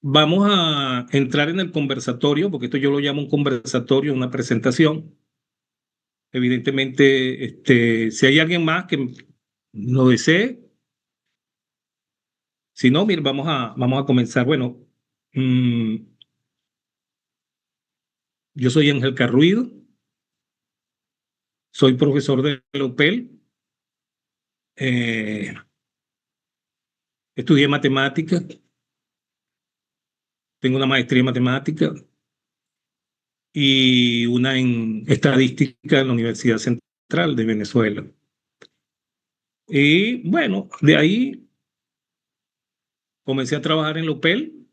Vamos a entrar en el conversatorio, porque esto yo lo llamo un conversatorio, una presentación. Evidentemente, si hay alguien más que lo desee, si no, mira, vamos a comenzar. Bueno, mm, yo soy Ángel Carruido, soy profesor de la UPEL, eh, estudié matemáticas, tengo una maestría en matemáticas y una en estadística en la Universidad Central de Venezuela. Y bueno, de ahí comencé a trabajar en la UPEL,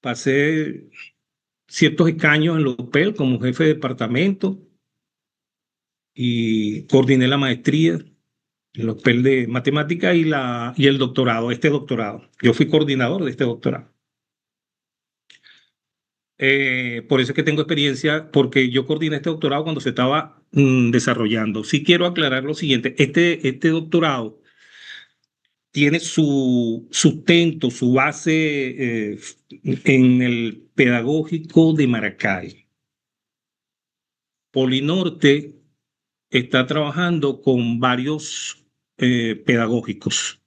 pasé ciertos escaños en la UPEL como jefe de departamento y coordiné la maestría en la UPEL de matemática y el doctorado, este doctorado. Yo fui coordinador de este doctorado. Por eso es que tengo experiencia, porque yo coordiné este doctorado cuando se estaba desarrollando. Sí quiero aclarar lo siguiente, este doctorado tiene su sustento, su base en el pedagógico de Maracay. Polinorte está trabajando con varios pedagógicos.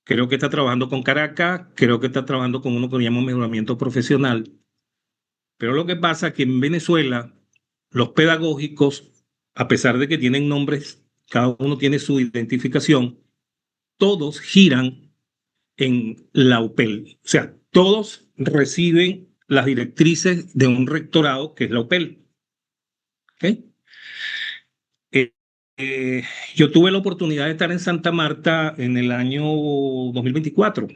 Creo que está trabajando con Caracas, creo que está trabajando con uno que llama mejoramiento profesional. Pero lo que pasa es que en Venezuela los pedagógicos, a pesar de que tienen nombres, cada uno tiene su identificación, todos giran en la UPEL. O sea, todos reciben las directrices de un rectorado que es la UPEL. ¿Okay? Eh, yo tuve la oportunidad de estar en Santa Marta en el año 2024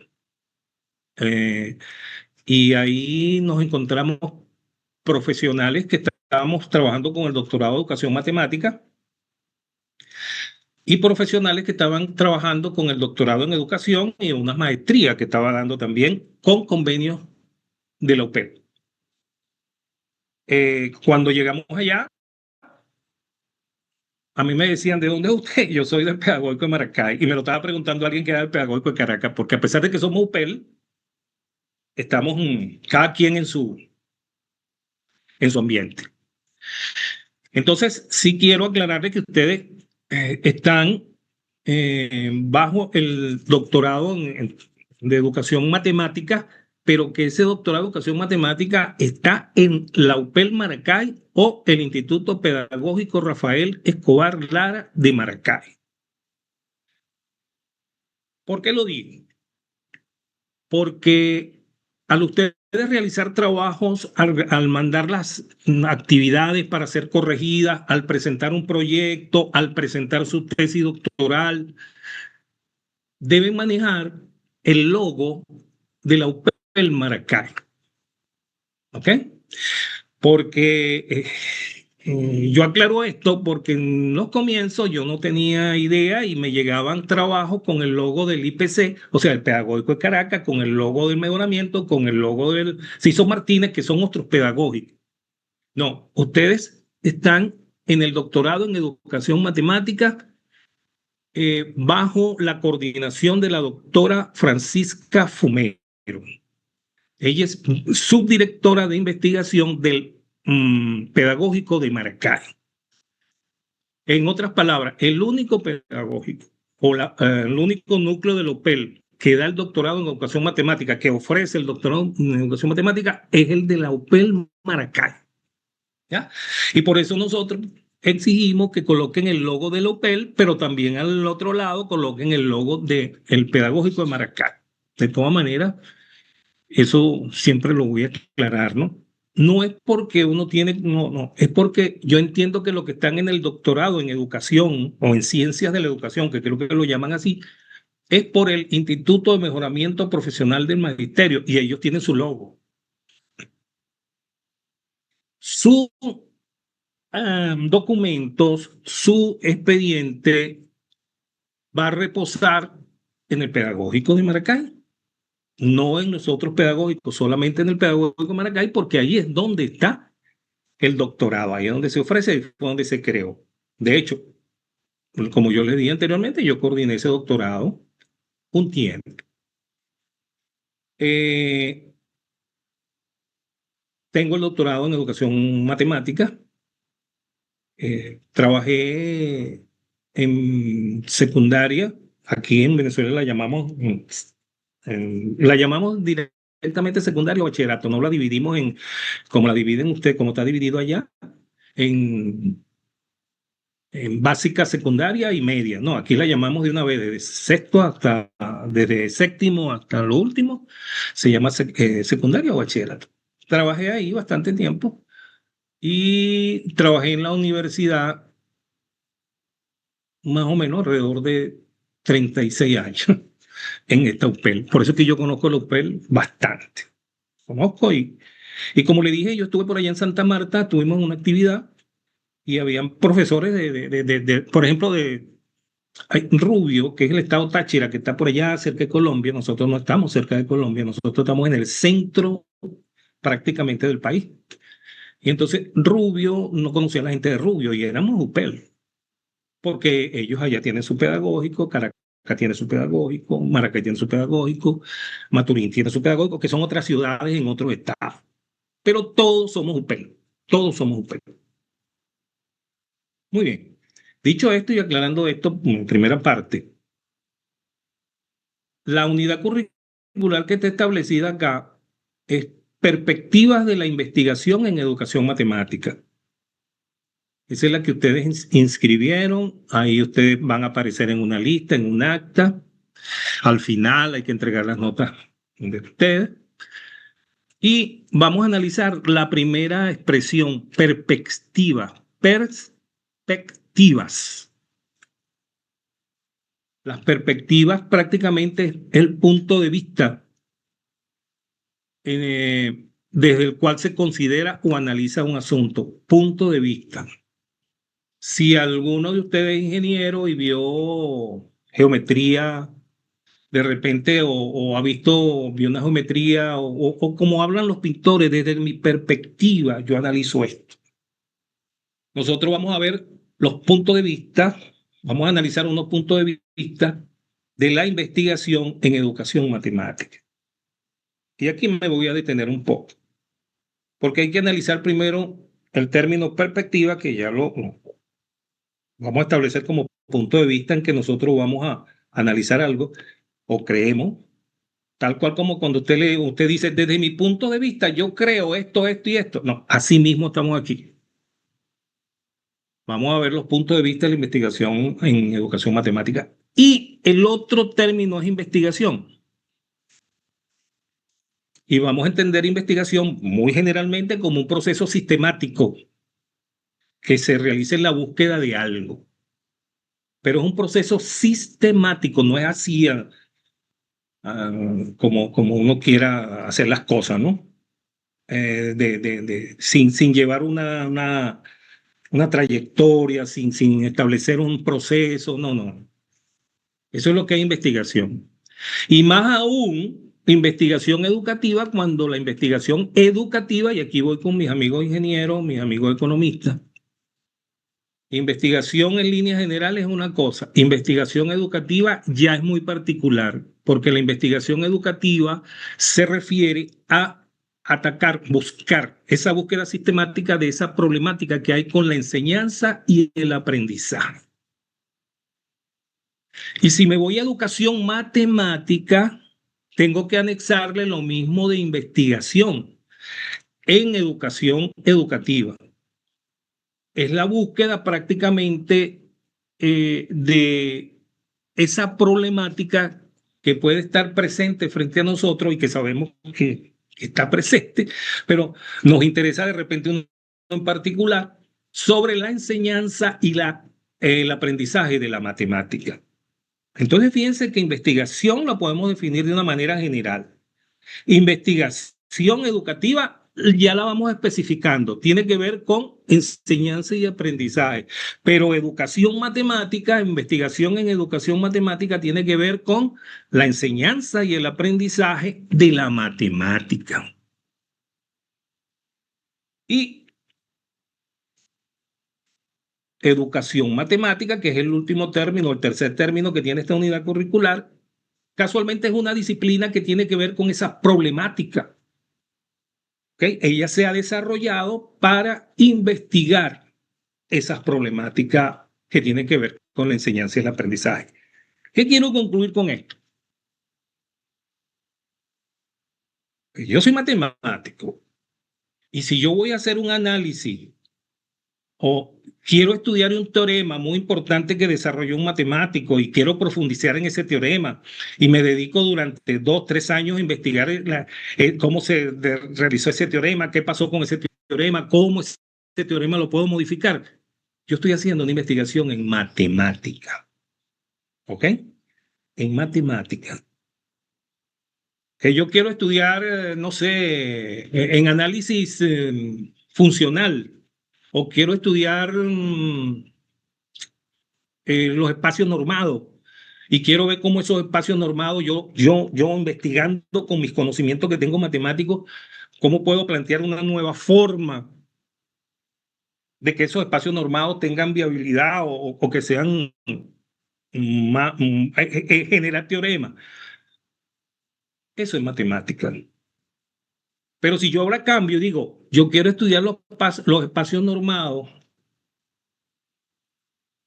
y ahí nos encontramos profesionales que estábamos trabajando con el doctorado de educación matemática y profesionales que estaban trabajando con el doctorado en educación y una maestría que estaba dando también con convenios de la UPEP. Cuando llegamos allá, a mí me decían, ¿de dónde es usted? Yo soy del Pedagógico de Maracay y me lo estaba preguntando alguien que era del Pedagógico de Caracas, porque a pesar de que somos UPEL, estamos cada quien en su ambiente. Entonces, sí quiero aclararle que ustedes están bajo el doctorado de educación matemática, pero que ese doctorado de educación matemática está en la UPEL Maracay o el Instituto Pedagógico Rafael Escobar Lara de Maracay. ¿Por qué lo digo? Porque al ustedes realizar trabajos, al mandar las actividades para ser corregidas, al presentar un proyecto, al presentar su tesis doctoral, deben manejar el logo de la UPEL Maracay. ¿Ok? Porque yo aclaro esto porque en los comienzos yo no tenía idea y me llegaban trabajos con el logo del IPC, o sea, el Pedagógico de Caracas, con el logo del mejoramiento, con el logo del Ciso Martínez, que son otros pedagógicos. No, ustedes están en el doctorado en educación matemática bajo la coordinación de la doctora Francisca Fumero. Ella es subdirectora de investigación del pedagógico de Maracay. En otras palabras, el único pedagógico o el único núcleo del OPEL que da el doctorado en educación matemática, que ofrece el doctorado en educación matemática, es el de la UPEL Maracay. ¿Ya? Y por eso nosotros exigimos que coloquen el logo del OPEL, pero también al otro lado coloquen el logo del pedagógico de Maracay. De todas maneras, eso siempre lo voy a aclarar, ¿no? No es porque uno tiene, no, es porque yo entiendo que los que están en el doctorado en educación o en ciencias de la educación, que creo que lo llaman así, es por el Instituto de Mejoramiento Profesional del Magisterio y ellos tienen su logo. Sus documentos, su expediente va a reposar en el Pedagógico de Maracay, no en los otros pedagógicos, solamente en el Pedagógico de Maracay, porque ahí es donde está el doctorado, ahí es donde se ofrece, fue donde se creó. De hecho, como yo les dije anteriormente, yo coordiné ese doctorado un tiempo. Tengo el doctorado en educación matemática. Trabajé en secundaria. Aquí en Venezuela la llamamos directamente secundaria o bachillerato. No la dividimos en, como la dividen ustedes, como está dividido allá, en, en básica, secundaria y media. No, aquí la llamamos de una vez, desde séptimo hasta lo último, se llama secundaria o bachillerato. Trabajé ahí bastante tiempo y trabajé en la universidad más o menos alrededor de 36 años en esta UPEL. Por eso es que yo conozco la UPEL bastante. Conozco y como le dije, yo estuve por allá en Santa Marta, tuvimos una actividad y habían profesores por ejemplo, hay Rubio, que es el estado Táchira, que está por allá cerca de Colombia. Nosotros no estamos cerca de Colombia, nosotros estamos en el centro prácticamente del país. Y entonces Rubio no conocía a la gente de Rubio y éramos UPEL, porque ellos allá tienen su pedagógico, Caracas tiene su pedagógico, Maracay tiene su pedagógico, Maturín tiene su pedagógico, que son otras ciudades en otros estados. Pero todos somos UPEL, todos somos UPEL. Muy bien. Dicho esto y aclarando esto en primera parte, la unidad curricular que está establecida acá es perspectivas de la investigación en educación matemática. Esa es la que ustedes inscribieron, ahí ustedes van a aparecer en una lista, en un acta. Al final hay que entregar las notas de ustedes. Y vamos a analizar la primera expresión, perspectiva, perspectivas. Las perspectivas prácticamente es el punto de vista desde el cual se considera o analiza un asunto. Punto de vista. Si alguno de ustedes es ingeniero y vio geometría de repente o vio una geometría o como hablan los pintores, desde mi perspectiva yo analizo esto. Nosotros vamos a ver los puntos de vista, vamos a analizar unos puntos de vista de la investigación en educación matemática. Y aquí me voy a detener un poco, porque hay que analizar primero el término perspectiva, que ya lo vamos a establecer como punto de vista en que nosotros vamos a analizar algo o creemos. Tal cual como cuando usted dice, desde mi punto de vista, yo creo esto, esto y esto. No, así mismo estamos aquí. Vamos a ver los puntos de vista de la investigación en educación matemática. Y el otro término es investigación. Y vamos a entender investigación muy generalmente como un proceso sistemático que se realiza en la búsqueda de algo. Pero es un proceso sistemático, no es así como uno quiera hacer las cosas, ¿no? Sin llevar una trayectoria, sin establecer un proceso, no, no. Eso es lo que es investigación. Y más aún, investigación educativa, cuando la investigación educativa, y aquí voy con mis amigos ingenieros, mis amigos economistas, investigación en líneas generales es una cosa, investigación educativa ya es muy particular, porque la investigación educativa se refiere a atacar, buscar esa búsqueda sistemática de esa problemática que hay con la enseñanza y el aprendizaje. Y si me voy a educación matemática, tengo que anexarle lo mismo de investigación en educación educativa. Es la búsqueda prácticamente de esa problemática que puede estar presente frente a nosotros y que sabemos que está presente, pero nos interesa de repente uno en particular sobre la enseñanza y el aprendizaje de la matemática. Entonces, fíjense que investigación la podemos definir de una manera general. Investigación educativa ya la vamos especificando, tiene que ver con enseñanza y aprendizaje, pero educación matemática, investigación en educación matemática tiene que ver con la enseñanza y el aprendizaje de la matemática. Y educación matemática, que es el último término, el tercer término que tiene esta unidad curricular, casualmente es una disciplina que tiene que ver con esa problemática. ¿Okay? Ella se ha desarrollado para investigar esas problemáticas que tienen que ver con la enseñanza y el aprendizaje. ¿Qué quiero concluir con esto? Yo soy matemático y si yo voy a hacer un análisis o quiero estudiar un teorema muy importante que desarrolló un matemático y quiero profundizar en ese teorema y me dedico durante 2, 3 años a investigar cómo se realizó ese teorema, qué pasó con ese teorema, cómo ese teorema lo puedo modificar. Yo estoy haciendo una investigación en matemática, ¿ok? En matemática. Que yo quiero estudiar, no sé, en análisis funcional o quiero estudiar los espacios normados y quiero ver cómo esos espacios normados, yo investigando con mis conocimientos que tengo matemáticos, cómo puedo plantear una nueva forma de que esos espacios normados tengan viabilidad o que sean más, generar teoremas. Eso es matemática. Pero si yo ahora cambio y digo, yo quiero estudiar los espacios normados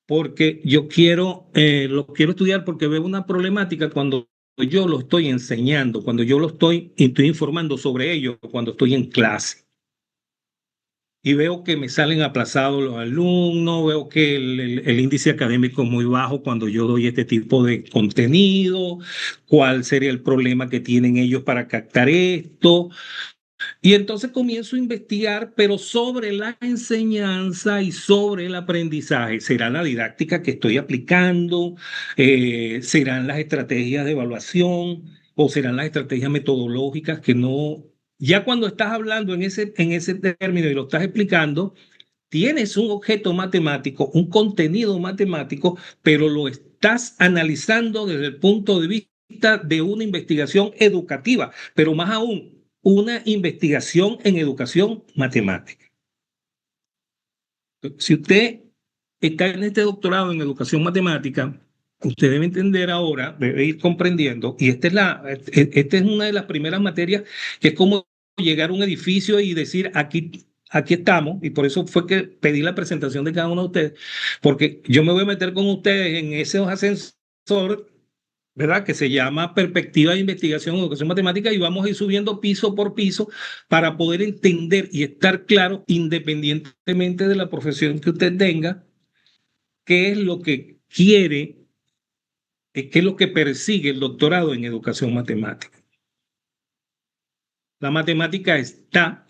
porque yo lo quiero estudiar porque veo una problemática cuando yo lo estoy enseñando, cuando yo estoy informando sobre ello, cuando estoy en clase. Y veo que me salen aplazados los alumnos, veo que el índice académico es muy bajo cuando yo doy este tipo de contenido, cuál sería el problema que tienen ellos para captar esto. Y entonces comienzo a investigar, pero sobre la enseñanza y sobre el aprendizaje. ¿Será la didáctica que estoy aplicando? ¿Serán las estrategias de evaluación? ¿O serán las estrategias metodológicas que no? Ya cuando estás hablando en ese término y lo estás explicando, tienes un objeto matemático, un contenido matemático, pero lo estás analizando desde el punto de vista de una investigación educativa, pero más aún, una investigación en educación matemática. Si usted está en este doctorado en educación matemática, usted debe entender ahora, debe ir comprendiendo, y esta es una de las primeras materias que es como llegar a un edificio y decir, aquí estamos, y por eso fue que pedí la presentación de cada uno de ustedes, porque yo me voy a meter con ustedes en ese ascensor, ¿verdad? Que se llama Perspectiva de Investigación en Educación Matemática y vamos a ir subiendo piso por piso para poder entender y estar claro, independientemente de la profesión que usted tenga, qué es lo que quiere, qué es lo que persigue el doctorado en educación matemática. La matemática está,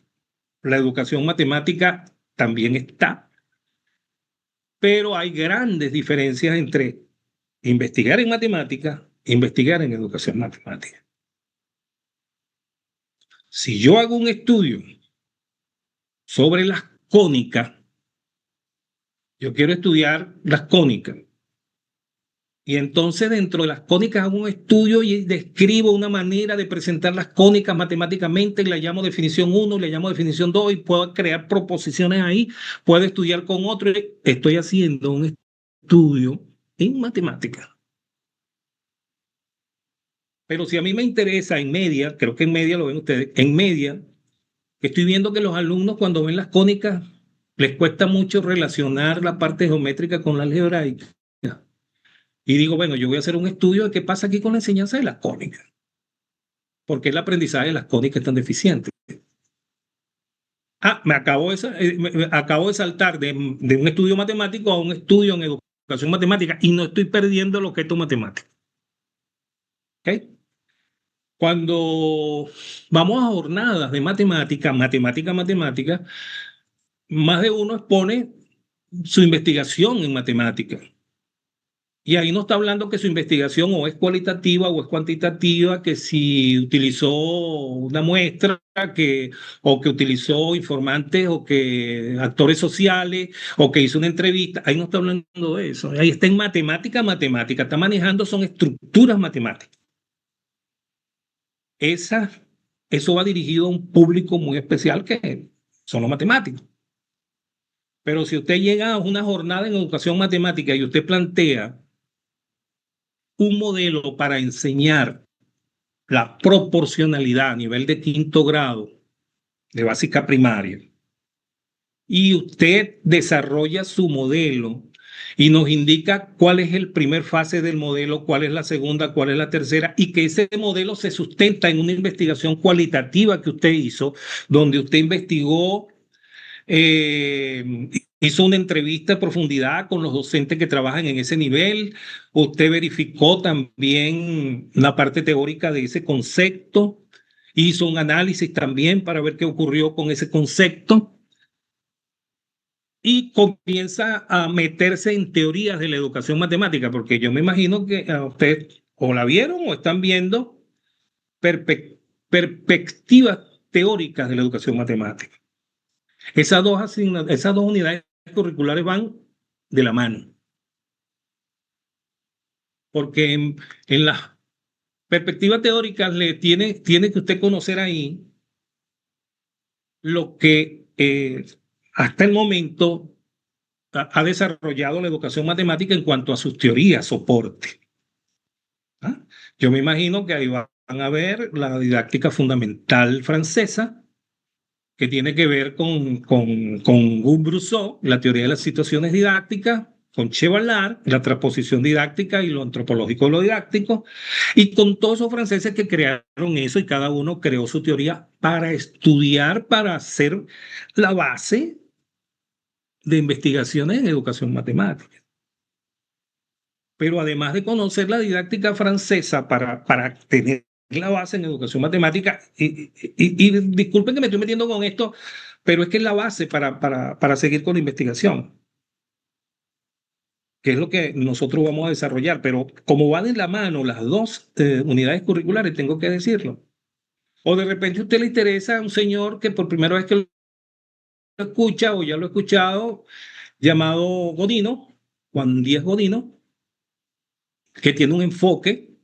la educación matemática también está, pero hay grandes diferencias entre investigar en matemática e investigar en educación matemática. Si yo hago un estudio sobre las cónicas, yo quiero estudiar las cónicas. Y entonces dentro de las cónicas hago un estudio y describo una manera de presentar las cónicas matemáticamente, y la llamo definición 1, le llamo definición 2 y puedo crear proposiciones ahí, puedo estudiar con otro. Estoy haciendo un estudio en matemáticas. Pero si a mí me interesa en media, creo que en media lo ven ustedes, en media, estoy viendo que los alumnos cuando ven las cónicas les cuesta mucho relacionar la parte geométrica con la algebraica. Y digo, bueno, yo voy a hacer un estudio de qué pasa aquí con la enseñanza de las cónicas. ¿Por qué el aprendizaje de las cónicas es tan deficiente? Me acabo de saltar de un estudio matemático a un estudio en educación matemática y no estoy perdiendo el objeto matemático. ¿Okay? Cuando vamos a jornadas de matemática, más de uno expone su investigación en matemática. Y ahí no está hablando que su investigación o es cualitativa o es cuantitativa, que si utilizó una muestra, o que utilizó informantes o que actores sociales o que hizo una entrevista. Ahí no está hablando de eso. Ahí está en matemática. Está manejando son estructuras matemáticas. Esa, eso va dirigido a un público muy especial que son los matemáticos. Pero si usted llega a una jornada en educación matemática y usted plantea un modelo para enseñar la proporcionalidad a nivel de quinto grado de básica primaria y usted desarrolla su modelo y nos indica cuál es el primer fase del modelo, cuál es la segunda, cuál es la tercera, y que ese modelo se sustenta en una investigación cualitativa que usted hizo, donde usted investigó, hizo una entrevista a profundidad con los docentes que trabajan en ese nivel, usted verificó también la parte teórica de ese concepto, hizo un análisis también para ver qué ocurrió con ese concepto y comienza a meterse en teorías de la educación matemática, porque yo me imagino que a ustedes o la vieron o están viendo perspectivas teóricas de la educación matemática. Esas dos unidades curriculares van de la mano, porque en las perspectivas teóricas tiene que usted conocer ahí lo que hasta el momento ha desarrollado la educación matemática en cuanto a sus teorías, soporte. ¿Ah? Yo me imagino que ahí van a ver la didáctica fundamental francesa, que tiene que ver con Goubrusseau, la teoría de las situaciones didácticas, con Chevalard, la transposición didáctica y lo antropológico de lo didáctico, y con todos esos franceses que crearon eso y cada uno creó su teoría para estudiar, para hacer la base de investigaciones en educación matemática. Pero además de conocer la didáctica francesa para tener la base en educación matemática, y disculpen que me estoy metiendo con esto, pero es que es la base para seguir con la investigación, que es lo que nosotros vamos a desarrollar. Pero como van en la mano las dos unidades curriculares, tengo que decirlo. O de repente a usted le interesa a un señor que por primera vez que lo escucha o ya lo ha escuchado, llamado Godino, Juan Díaz Godino, que tiene un enfoque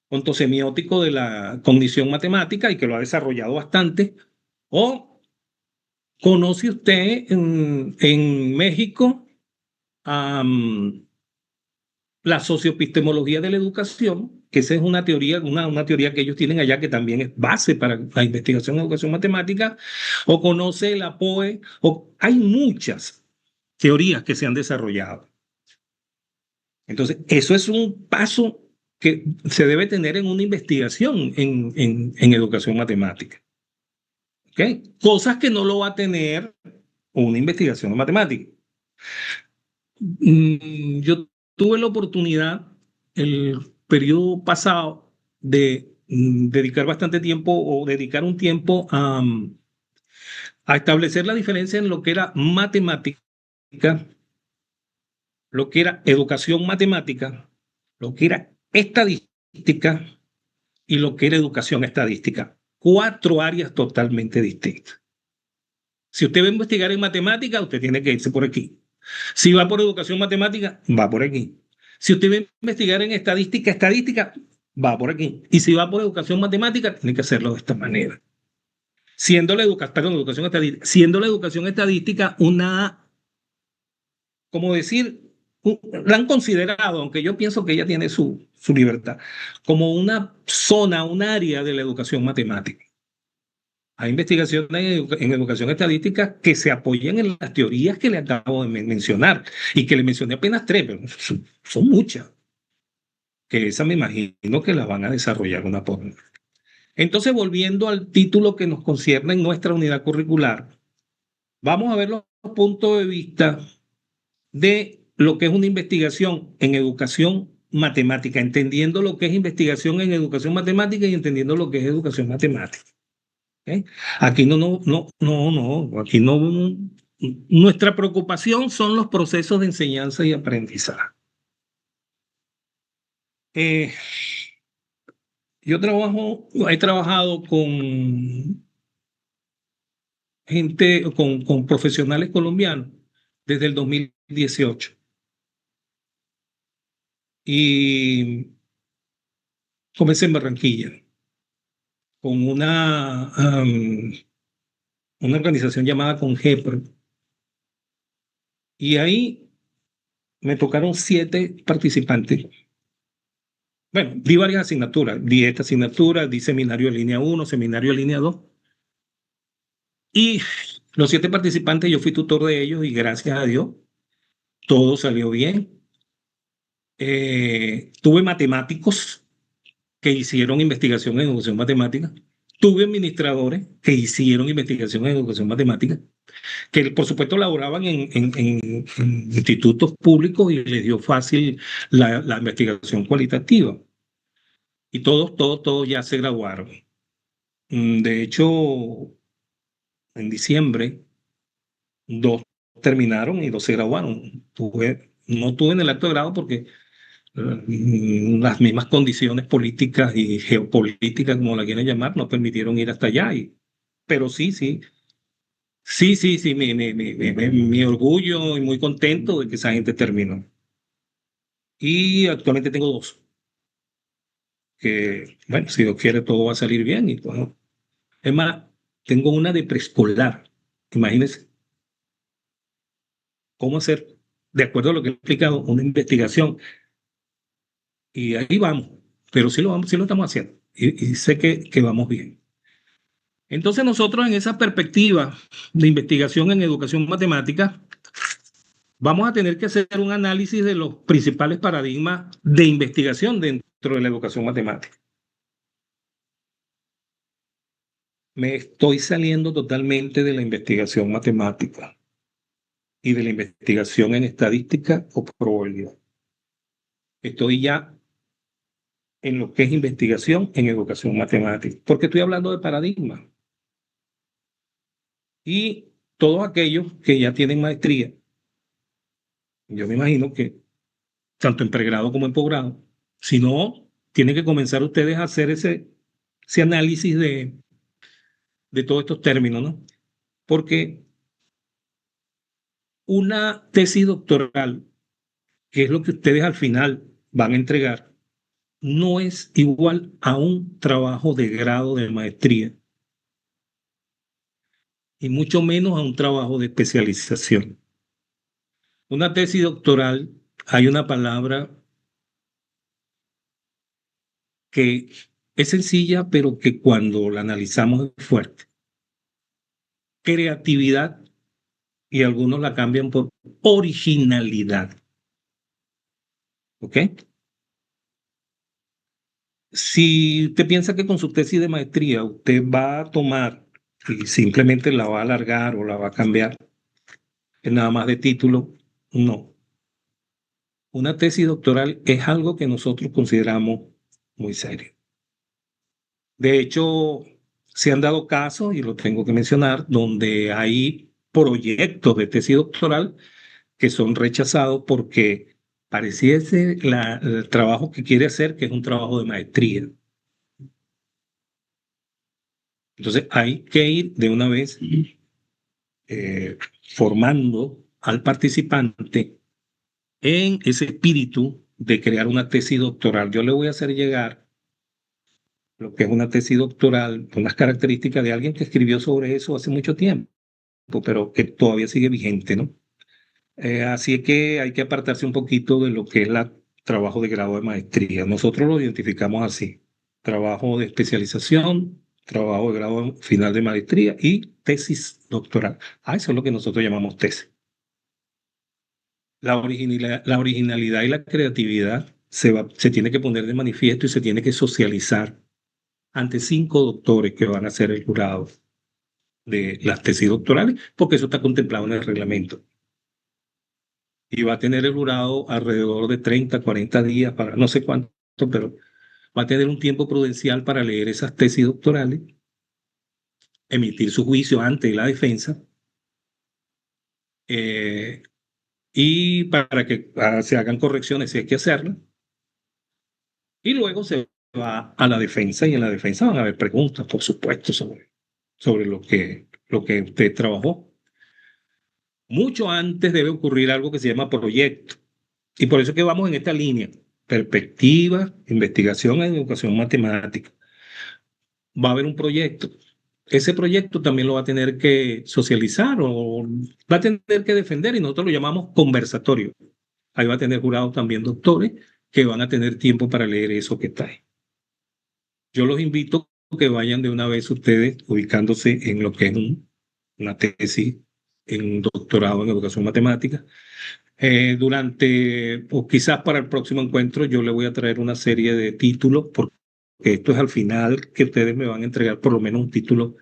ontosemiótico de la cognición matemática y que lo ha desarrollado bastante. O conoce usted en México um, la socioepistemología de la educación, que esa es una teoría, una teoría que ellos tienen allá que también es base para la investigación en educación matemática, o conoce la POE, o hay muchas teorías que se han desarrollado. Entonces, eso es un paso que se debe tener en una investigación en educación matemática. ¿Okay? Cosas que no lo va a tener una investigación en matemática. Yo tuve la oportunidad el periodo pasado de dedicar bastante tiempo o dedicar un tiempo a establecer la diferencia en lo que era matemática, lo que era educación matemática, lo que era estadística y lo que era educación estadística. 4 áreas totalmente distintas. Si usted va a investigar en matemática, usted tiene que irse por aquí. Si va por educación matemática, va por aquí. Si usted va a investigar en estadística, va por aquí. Y si va por educación matemática, tiene que hacerlo de esta manera. Siendo la educación estadística una, como decir, la han considerado, aunque yo pienso que ella tiene su libertad, como una zona, un área de la educación matemática. Hay investigaciones en educación estadística que se apoyan en las teorías que le acabo de mencionar y que le mencioné apenas 3, pero son muchas, que esa me imagino que las van a desarrollar una por una. Entonces, volviendo al título que nos concierne en nuestra unidad curricular, vamos a ver los puntos de vista de lo que es una investigación en educación matemática, entendiendo lo que es investigación en educación matemática y entendiendo lo que es educación matemática. ¿Okay? Aquí aquí no. Nuestra preocupación son los procesos de enseñanza y aprendizaje. Eh, he trabajado con gente, con profesionales colombianos desde el 2018 y comencé en Barranquilla con una organización llamada Congepro y ahí me tocaron 7 participantes Bueno, di varias asignaturas. Di esta asignatura, di seminario de línea 1, seminario de línea 2. Y los 7 participantes, yo fui tutor de ellos y gracias a Dios, todo salió bien. Tuve matemáticos que hicieron investigación en educación matemática. Tuve administradores que hicieron investigación en educación matemática, que por supuesto laboraban en institutos públicos y les dio fácil la investigación cualitativa. Y todos ya se graduaron. De hecho, en diciembre, 2 terminaron y 2 se graduaron. No tuve en el acto de grado porque las mismas condiciones políticas y geopolíticas, como la quieren llamar, no permitieron ir hasta allá. Pero sí, mi orgullo y muy contento de que esa gente terminó. Y actualmente tengo 2, que, bueno, si Dios quiere, todo va a salir bien. Y, bueno, es más, tengo una de preescolar. Imagínense cómo hacer, de acuerdo a lo que he explicado, una investigación. Y ahí vamos, pero sí lo estamos haciendo. Y sé que vamos bien. Entonces nosotros en esa perspectiva de investigación en educación matemática, vamos a tener que hacer un análisis de los principales paradigmas de investigación dentro de la educación matemática. Me estoy saliendo totalmente de la investigación matemática y de la investigación en estadística o probabilidad. Estoy ya en lo que es investigación en educación matemática, porque estoy hablando de paradigmas. Y todos aquellos que ya tienen maestría, yo me imagino que tanto en pregrado como en posgrado, si no, tienen que comenzar ustedes a hacer ese análisis de todos estos términos, ¿no? Porque una tesis doctoral, que es lo que ustedes al final van a entregar, no es igual a un trabajo de grado de maestría y mucho menos a un trabajo de especialización. Una tesis doctoral, hay una palabra que es sencilla, pero que cuando la analizamos es fuerte. Creatividad, y algunos la cambian por originalidad. ¿Ok? Si usted piensa que con su tesis de maestría usted va a tomar y simplemente la va a alargar o la va a cambiar, es nada más de título, no. Una tesis doctoral es algo que nosotros consideramos muy serio. De hecho, se han dado casos, y lo tengo que mencionar, donde hay proyectos de tesis doctoral que son rechazados porque pareciese el trabajo que quiere hacer, que es un trabajo de maestría. Entonces hay que ir de una vez formando al participante en ese espíritu de crear una tesis doctoral. Yo le voy a hacer llegar lo que es una tesis doctoral, unas características de alguien que escribió sobre eso hace mucho tiempo, pero que todavía sigue vigente, ¿no? Así es que hay que apartarse un poquito de lo que es el trabajo de grado de maestría. Nosotros lo identificamos así: trabajo de especialización, trabajo de grado final de maestría y tesis doctoral. Eso es lo que nosotros llamamos tesis. La originalidad y la creatividad se tiene que poner de manifiesto y se tiene que socializar ante 5 doctores que van a ser el jurado de las tesis doctorales, porque eso está contemplado en el reglamento. Y va a tener el jurado alrededor de 30, 40 días, para no sé cuánto, pero va a tener un tiempo prudencial para leer esas tesis doctorales, emitir su juicio ante la defensa, eh, y para que se hagan correcciones si hay que hacerlas. Y luego se va a la defensa, y en la defensa van a haber preguntas, por supuesto, sobre lo que usted trabajó. Mucho antes debe ocurrir algo que se llama proyecto. Y por eso es que vamos en esta línea: perspectiva, investigación en educación matemática. Va a haber un proyecto. Ese proyecto también lo va a tener que socializar o va a tener que defender, y nosotros lo llamamos conversatorio. Ahí va a tener jurados también doctores que van a tener tiempo para leer eso que está ahí. Yo los invito a que vayan de una vez ustedes ubicándose en lo que es una tesis en un doctorado en educación matemática. O quizás para el próximo encuentro, yo le voy a traer una serie de títulos, porque esto es al final que ustedes me van a entregar por lo menos un título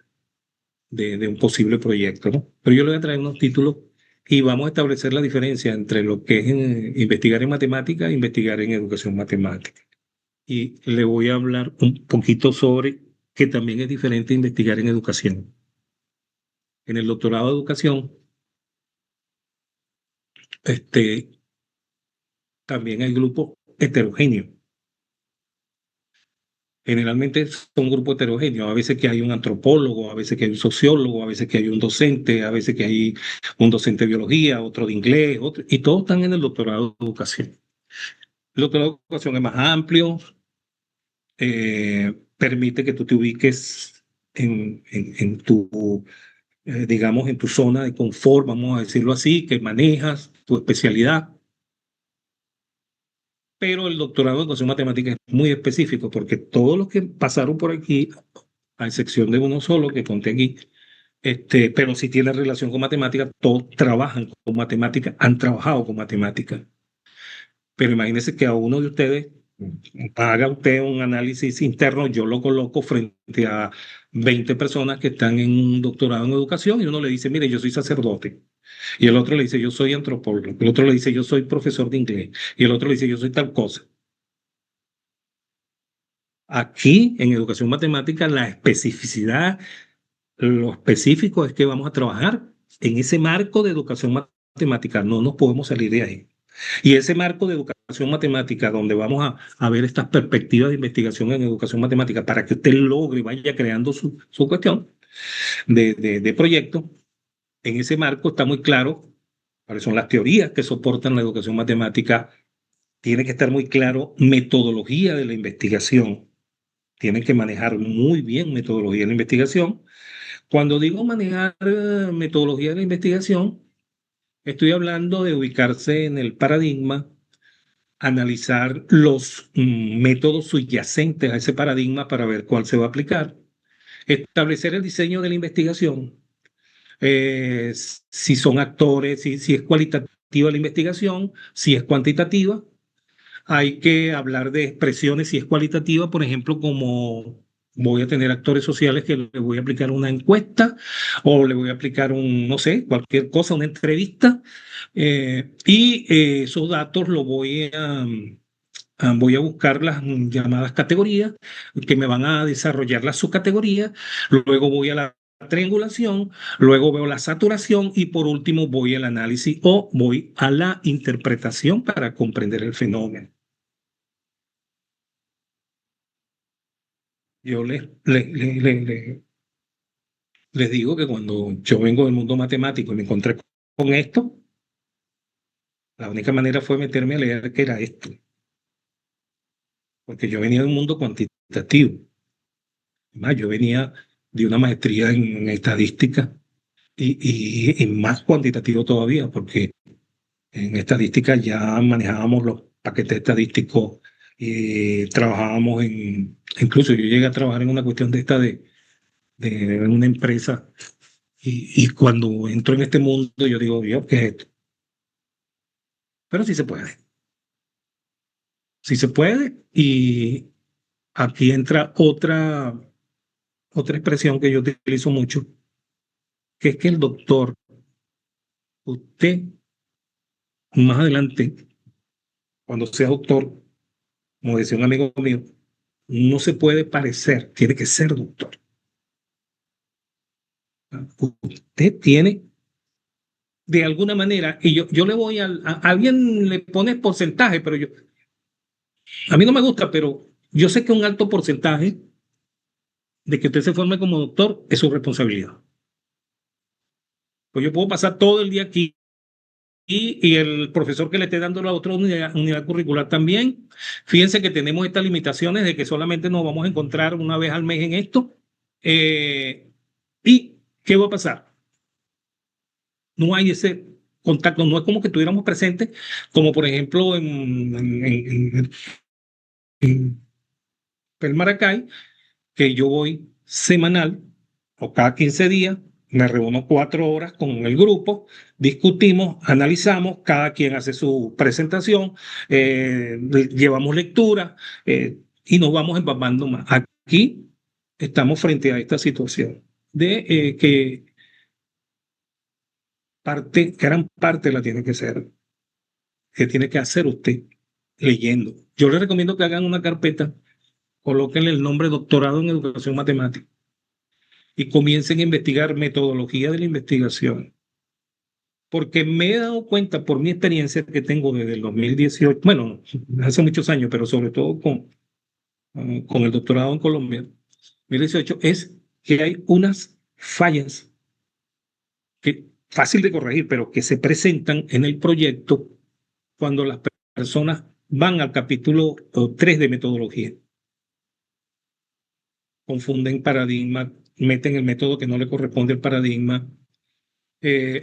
de un posible proyecto, ¿no? Pero yo le voy a traer unos títulos y vamos a establecer la diferencia entre lo que es investigar en matemática e investigar en educación matemática. Y le voy a hablar un poquito sobre que también es diferente investigar en educación. En el doctorado de educación, también hay grupos heterogéneos. Generalmente son grupos heterogéneos. A veces que hay un antropólogo, a veces que hay un sociólogo, a veces que hay un docente, a veces que hay un docente de biología, otro de inglés, y todos están en el doctorado de educación. El doctorado de educación es más amplio, permite que tú te ubiques en tu, digamos, en tu zona de confort, vamos a decirlo así, que manejas tu especialidad. Pero el doctorado de educación matemática es muy específico porque todos los que pasaron por aquí, a excepción de uno solo que conté aquí, pero si tiene relación con matemática, todos trabajan con matemática, han trabajado con matemática. Pero imagínese que a uno de ustedes haga usted un análisis interno, yo lo coloco frente a 20 personas que están en un doctorado en educación y uno le dice, mire, yo soy sacerdote. Y el otro le dice, yo soy antropólogo. El otro le dice, yo soy profesor de inglés. Y el otro le dice, yo soy tal cosa. Aquí, en educación matemática, la especificidad, lo específico es que vamos a trabajar en ese marco de educación matemática. No nos podemos salir de ahí. Y ese marco de educación matemática, donde vamos a ver estas perspectivas de investigación en educación matemática para que usted logre y vaya creando su cuestión de proyecto, en ese marco está muy claro cuáles son las teorías que soportan la educación matemática. Tiene que estar muy claro metodología de la investigación. Tienen que manejar muy bien metodología de la investigación. Cuando digo manejar metodología de la investigación, estoy hablando de ubicarse en el paradigma, analizar los métodos subyacentes a ese paradigma para ver cuál se va a aplicar, establecer el diseño de la investigación, si son actores, si es cualitativa la investigación, si es cuantitativa. Hay que hablar de expresiones si es cualitativa, por ejemplo, como voy a tener actores sociales que le voy a aplicar una encuesta o le voy a aplicar no sé, cualquier cosa, una entrevista, y esos datos los voy a buscar las llamadas categorías que me van a desarrollar las subcategorías, luego voy a la triangulación, luego veo la saturación y por último voy al análisis o voy a la interpretación para comprender el fenómeno. Yo les digo que cuando yo vengo del mundo matemático y me encontré con esto, la única manera fue meterme a leer qué era esto, porque yo venía de un mundo cuantitativo. Además, yo venía de una maestría en estadística y más cuantitativo todavía, porque en estadística ya manejábamos los paquetes estadísticos y trabajábamos incluso yo llegué a trabajar en una cuestión de esta de una empresa. Y cuando entro en este mundo, yo digo, Dios, ¿qué es esto? Pero sí se puede. Sí se puede. Y aquí entra otra expresión que yo utilizo mucho, que es que el doctor, usted más adelante, cuando sea doctor, como decía un amigo mío, no se puede parecer, tiene que ser doctor. Usted tiene, de alguna manera, y yo le voy a alguien le pone porcentaje, pero a mí no me gusta, pero yo sé que un alto porcentaje de que usted se forme como doctor es su responsabilidad. Pues yo puedo pasar todo el día aquí y el profesor que le esté dando la otra unidad curricular también. Fíjense que tenemos estas limitaciones de que solamente nos vamos a encontrar una vez al mes en esto. ¿Y qué va a pasar? No hay ese. contacto, no es como que estuviéramos presentes, como por ejemplo en Maracay, que yo voy semanal o cada 15 días, me reúno 4 horas con el grupo, discutimos, analizamos, cada quien hace su presentación, llevamos lectura y nos vamos empapando más. Aquí estamos frente a esta situación de que gran parte la tiene que ser, que tiene que hacer usted leyendo. Yo le recomiendo que hagan una carpeta, colóquenle el nombre doctorado en educación matemática y comiencen a investigar metodología de la investigación. Porque me he dado cuenta por mi experiencia que tengo desde el 2018, bueno, hace muchos años, pero sobre todo con el doctorado en Colombia, 2018, es que hay unas fallas que fácil de corregir, pero que se presentan en el proyecto cuando las personas van al capítulo 3 de metodología. Confunden paradigma, meten el método que no le corresponde al paradigma,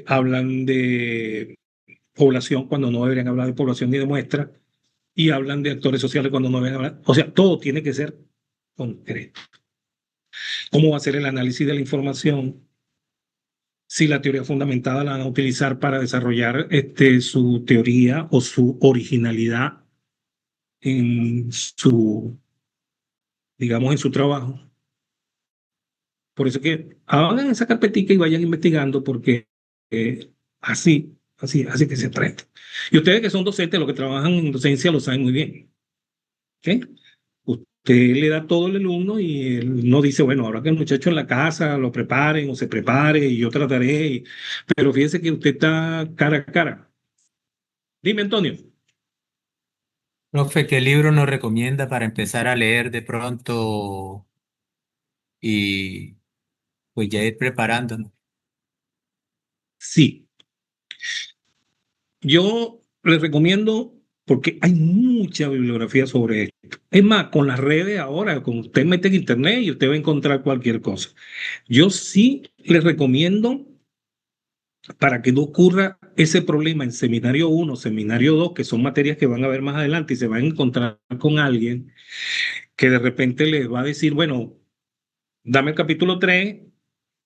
hablan de población cuando no deberían hablar de población ni de muestra, y hablan de actores sociales cuando no deberían hablar. O sea, todo tiene que ser concreto. ¿Cómo va a ser el análisis de la información? Si la teoría fundamentada la van a utilizar para desarrollar su teoría o su originalidad en digamos, en su trabajo. Por eso que hagan esa carpetica y vayan investigando porque así que se aprende. Y ustedes que son docentes, los que trabajan en docencia lo saben muy bien. ¿Okay? Usted le da todo al alumno y él no dice, bueno, ahora que el muchacho en la casa lo preparen o se prepare y yo trataré. Pero fíjese que usted está cara a cara. Dime, Antonio. Profe, ¿qué libro nos recomienda para empezar a leer de pronto y pues ya ir preparándonos? Sí, yo les recomiendo porque hay mucha bibliografía sobre esto. Es más, con las redes ahora, con usted mete en internet y usted va a encontrar cualquier cosa. Yo sí les recomiendo para que no ocurra ese problema en seminario 1, seminario 2, que son materias que van a ver más adelante y se van a encontrar con alguien que de repente les va a decir, bueno, dame el capítulo 3,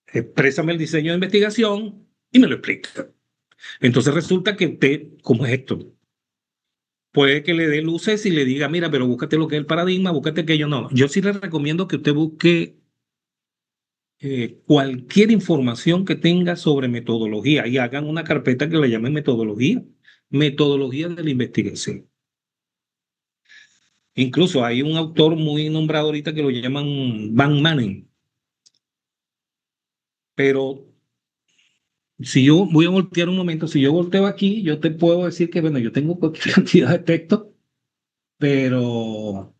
exprésame el diseño de investigación y me lo explica. Entonces resulta que usted, ¿cómo es esto? Puede que le dé luces y le diga, mira, pero búscate lo que es el paradigma, búscate aquello. No, yo sí le recomiendo que usted busque cualquier información que tenga sobre metodología y hagan una carpeta que le llamen metodología, metodología de la investigación. Incluso hay un autor muy nombrado ahorita que lo llaman Van Manen, pero si yo voy a voltear un momento, si yo volteo aquí, yo te puedo decir que, bueno, yo tengo cualquier cantidad de texto, pero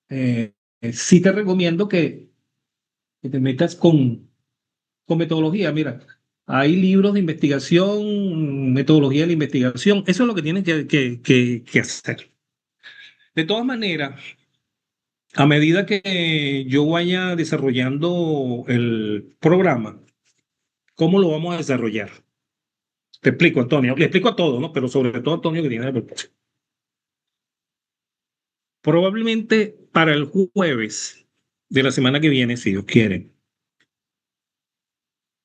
sí te recomiendo que te metas con metodología. Mira, hay libros de investigación, metodología de la investigación. Eso es lo que tienen que hacer. De todas maneras, a medida que yo vaya desarrollando el programa, ¿cómo lo vamos a desarrollar? Te explico, Antonio. Le explico a todos, ¿no? Pero sobre todo a Antonio que tiene la propósito. Probablemente para el jueves de la semana que viene, si Dios quiere,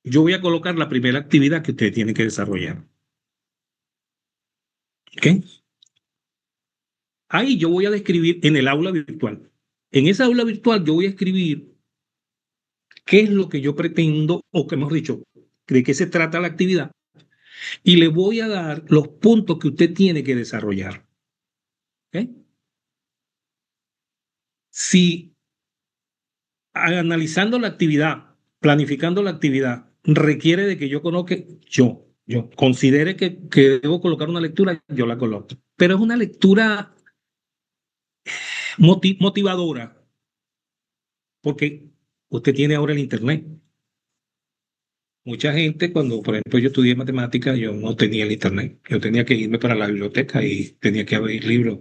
yo voy a colocar la primera actividad que usted tiene que desarrollar. ¿Ok? Ahí yo voy a describir en el aula virtual. En esa aula virtual yo voy a escribir qué es lo que yo pretendo, o que hemos dicho, de qué se trata la actividad, y le voy a dar los puntos que usted tiene que desarrollar. ¿Ok? Si analizando la actividad, planificando la actividad, requiere de que yo conozca, yo considere que debo colocar una lectura, yo la coloco. Pero es una lectura motivadora, porque usted tiene ahora el Internet. Mucha gente, cuando por ejemplo yo estudié matemáticas, yo no tenía el Internet. Yo tenía que irme para la biblioteca y tenía que abrir libros,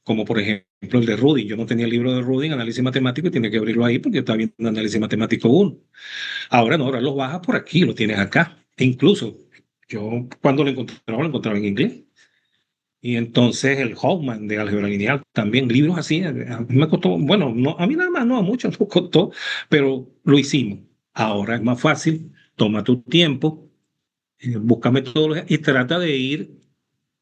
como por ejemplo el de Rudin. Yo no tenía el libro de Rudin, análisis matemático, y tenía que abrirlo ahí porque yo estaba viendo análisis matemático 1. Ahora no, ahora los bajas por aquí, lo tienes acá. E incluso Yo cuando lo encontraba en inglés. Y entonces el Hoffman de álgebra lineal, también libros así, a mí me costó, bueno, no, a mí nada más, no, a muchos nos costó, pero lo hicimos. Ahora es más fácil, toma tu tiempo, busca metodología y trata de ir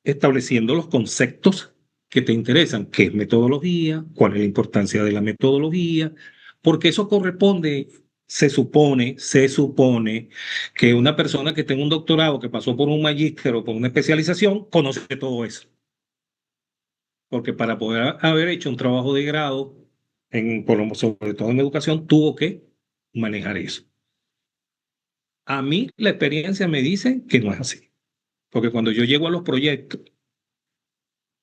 estableciendo los conceptos que te interesan, qué es metodología, cuál es la importancia de la metodología, porque eso corresponde, se supone que una persona que tenga un doctorado, que pasó por un magíster o por una especialización, conoce todo eso. Porque para poder haber hecho un trabajo de grado, sobre todo en educación, tuvo que manejar eso. A mí la experiencia me dice que no es así, porque cuando yo llego a los proyectos,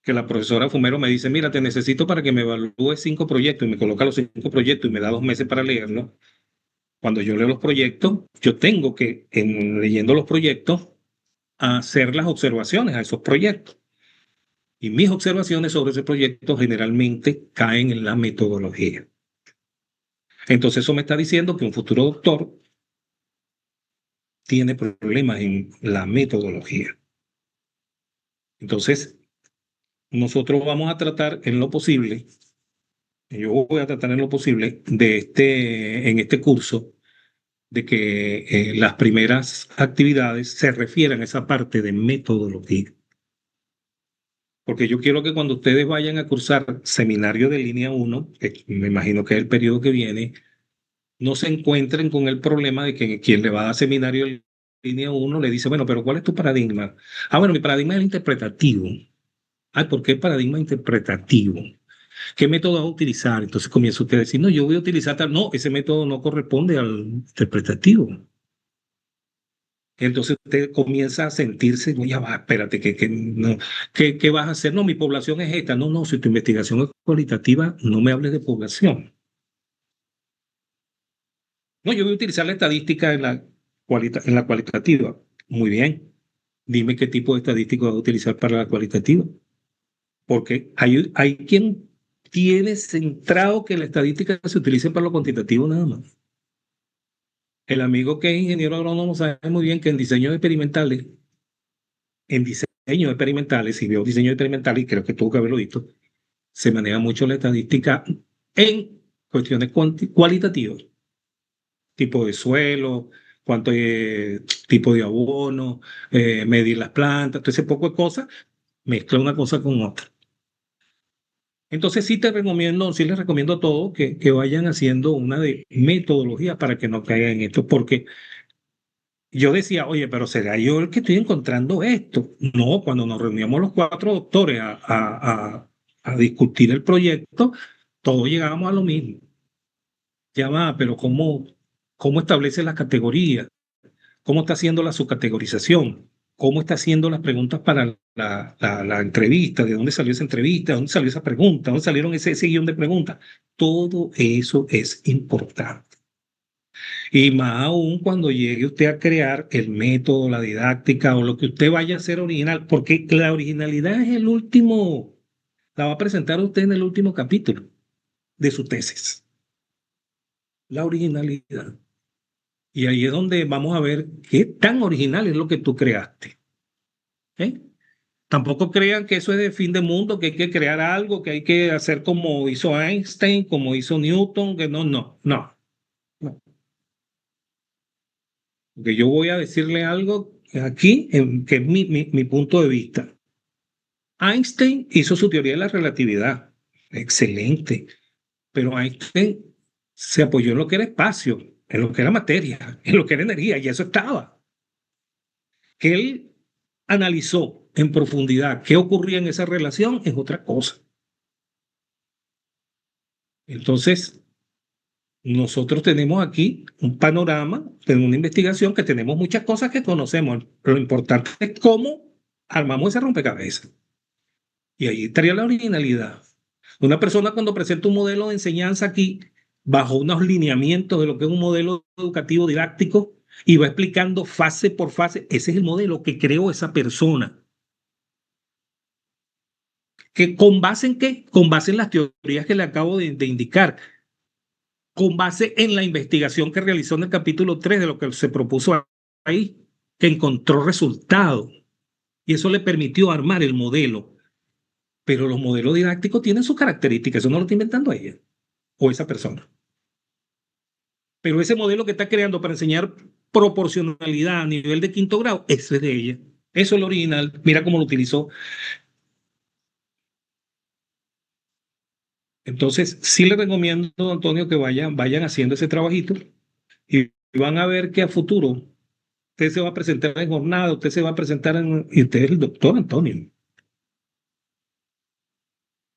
que la profesora Fumero me dice, mira, te necesito para que me evalúes 5 proyectos y me coloca los 5 proyectos y me da 2 meses para leerlos. Cuando yo leo los proyectos, yo tengo que, leyendo los proyectos, hacer las observaciones a esos proyectos. Y mis observaciones sobre ese proyecto generalmente caen en la metodología. Entonces eso me está diciendo que un futuro doctor tiene problemas en la metodología. Entonces, nosotros vamos a tratar en lo posible, yo voy a tratar en lo posible en este curso, de que las primeras actividades se refieran a esa parte de metodología. Porque yo quiero que cuando ustedes vayan a cursar seminario de línea 1, que me imagino que es el periodo que viene, no se encuentren con el problema de que quien le va a dar seminario en línea 1 le dice, bueno, pero ¿cuál es tu paradigma? Ah, bueno, mi paradigma es el interpretativo. Ah, ¿por qué paradigma interpretativo? ¿Qué método va a utilizar? Entonces comienza usted a decir, no, yo voy a utilizar tal. No, ese método no corresponde al interpretativo. Entonces usted comienza a sentirse, no, ya va, espérate, no, ¿qué vas a hacer? No, mi población es esta. No, no, si tu investigación es cualitativa, no me hables de población. No, yo voy a utilizar la estadística en la cualitativa. Muy bien. Dime qué tipo de estadística va a utilizar para la cualitativa. Porque hay quien tiene centrado que la estadística se utilice para lo cuantitativo nada más. El amigo que es ingeniero agrónomo sabe muy bien que si veo diseños experimentales, y creo que tuvo que haberlo visto, se maneja mucho la estadística en cuestiones cualitativas, tipo de suelo, cuánto tipo de abono, medir las plantas, todo ese poco de cosas, mezcla una cosa con otra. Entonces sí les recomiendo a todos que vayan haciendo una de metodología para que no caigan en esto, porque yo decía, oye, pero ¿será yo el que estoy encontrando esto? No, cuando nos reuníamos los 4 doctores a discutir el proyecto, todos llegábamos a lo mismo. Ya va, pero ¿cómo establece las categorías? ¿Cómo está haciendo la subcategorización? ¿Cómo está haciendo las preguntas para la entrevista? ¿De dónde salió esa entrevista? ¿De dónde salió esa pregunta? ¿Dónde salieron ese guión de preguntas? Todo eso es importante. Y más aún cuando llegue usted a crear el método, la didáctica o lo que usted vaya a hacer original, porque la originalidad es la va a presentar usted en el último capítulo de su tesis. La originalidad. Y ahí es donde vamos a ver qué tan original es lo que tú creaste. ¿Eh? Tampoco crean que eso es de fin de mundo, que hay que crear algo, que hay que hacer como hizo Einstein, como hizo Newton, que no. Porque yo voy a decirle algo aquí, que es mi punto de vista. Einstein hizo su teoría de la relatividad. Excelente. Pero Einstein se apoyó en lo que era espacio, en lo que era materia, en lo que era energía, y eso estaba. Que él analizó en profundidad qué ocurría en esa relación es otra cosa. Entonces, nosotros tenemos aquí un panorama de una investigación que tenemos muchas cosas que conocemos. Lo importante es cómo armamos ese rompecabezas. Y ahí estaría la originalidad. Una persona cuando presenta un modelo de enseñanza aquí, bajo unos lineamientos de lo que es un modelo educativo didáctico, y va explicando fase por fase, ese es el modelo que creó esa persona. Que ¿con base en qué? Con base en las teorías que le acabo de indicar, con base en la investigación que realizó en el capítulo 3 de lo que se propuso ahí. que encontró resultados y eso le permitió armar el modelo. Pero los modelos didácticos tienen sus características, eso no lo está inventando ella o esa persona. Pero ese modelo que está creando para enseñar proporcionalidad a nivel de quinto grado, ese es de ella. Eso es lo original. Mira cómo lo utilizó. Entonces, sí le recomiendo, Antonio, que vayan haciendo ese trabajito y van a ver que a futuro usted se va a presentar en jornada, usted se va a presentar en... Y usted es el doctor Antonio.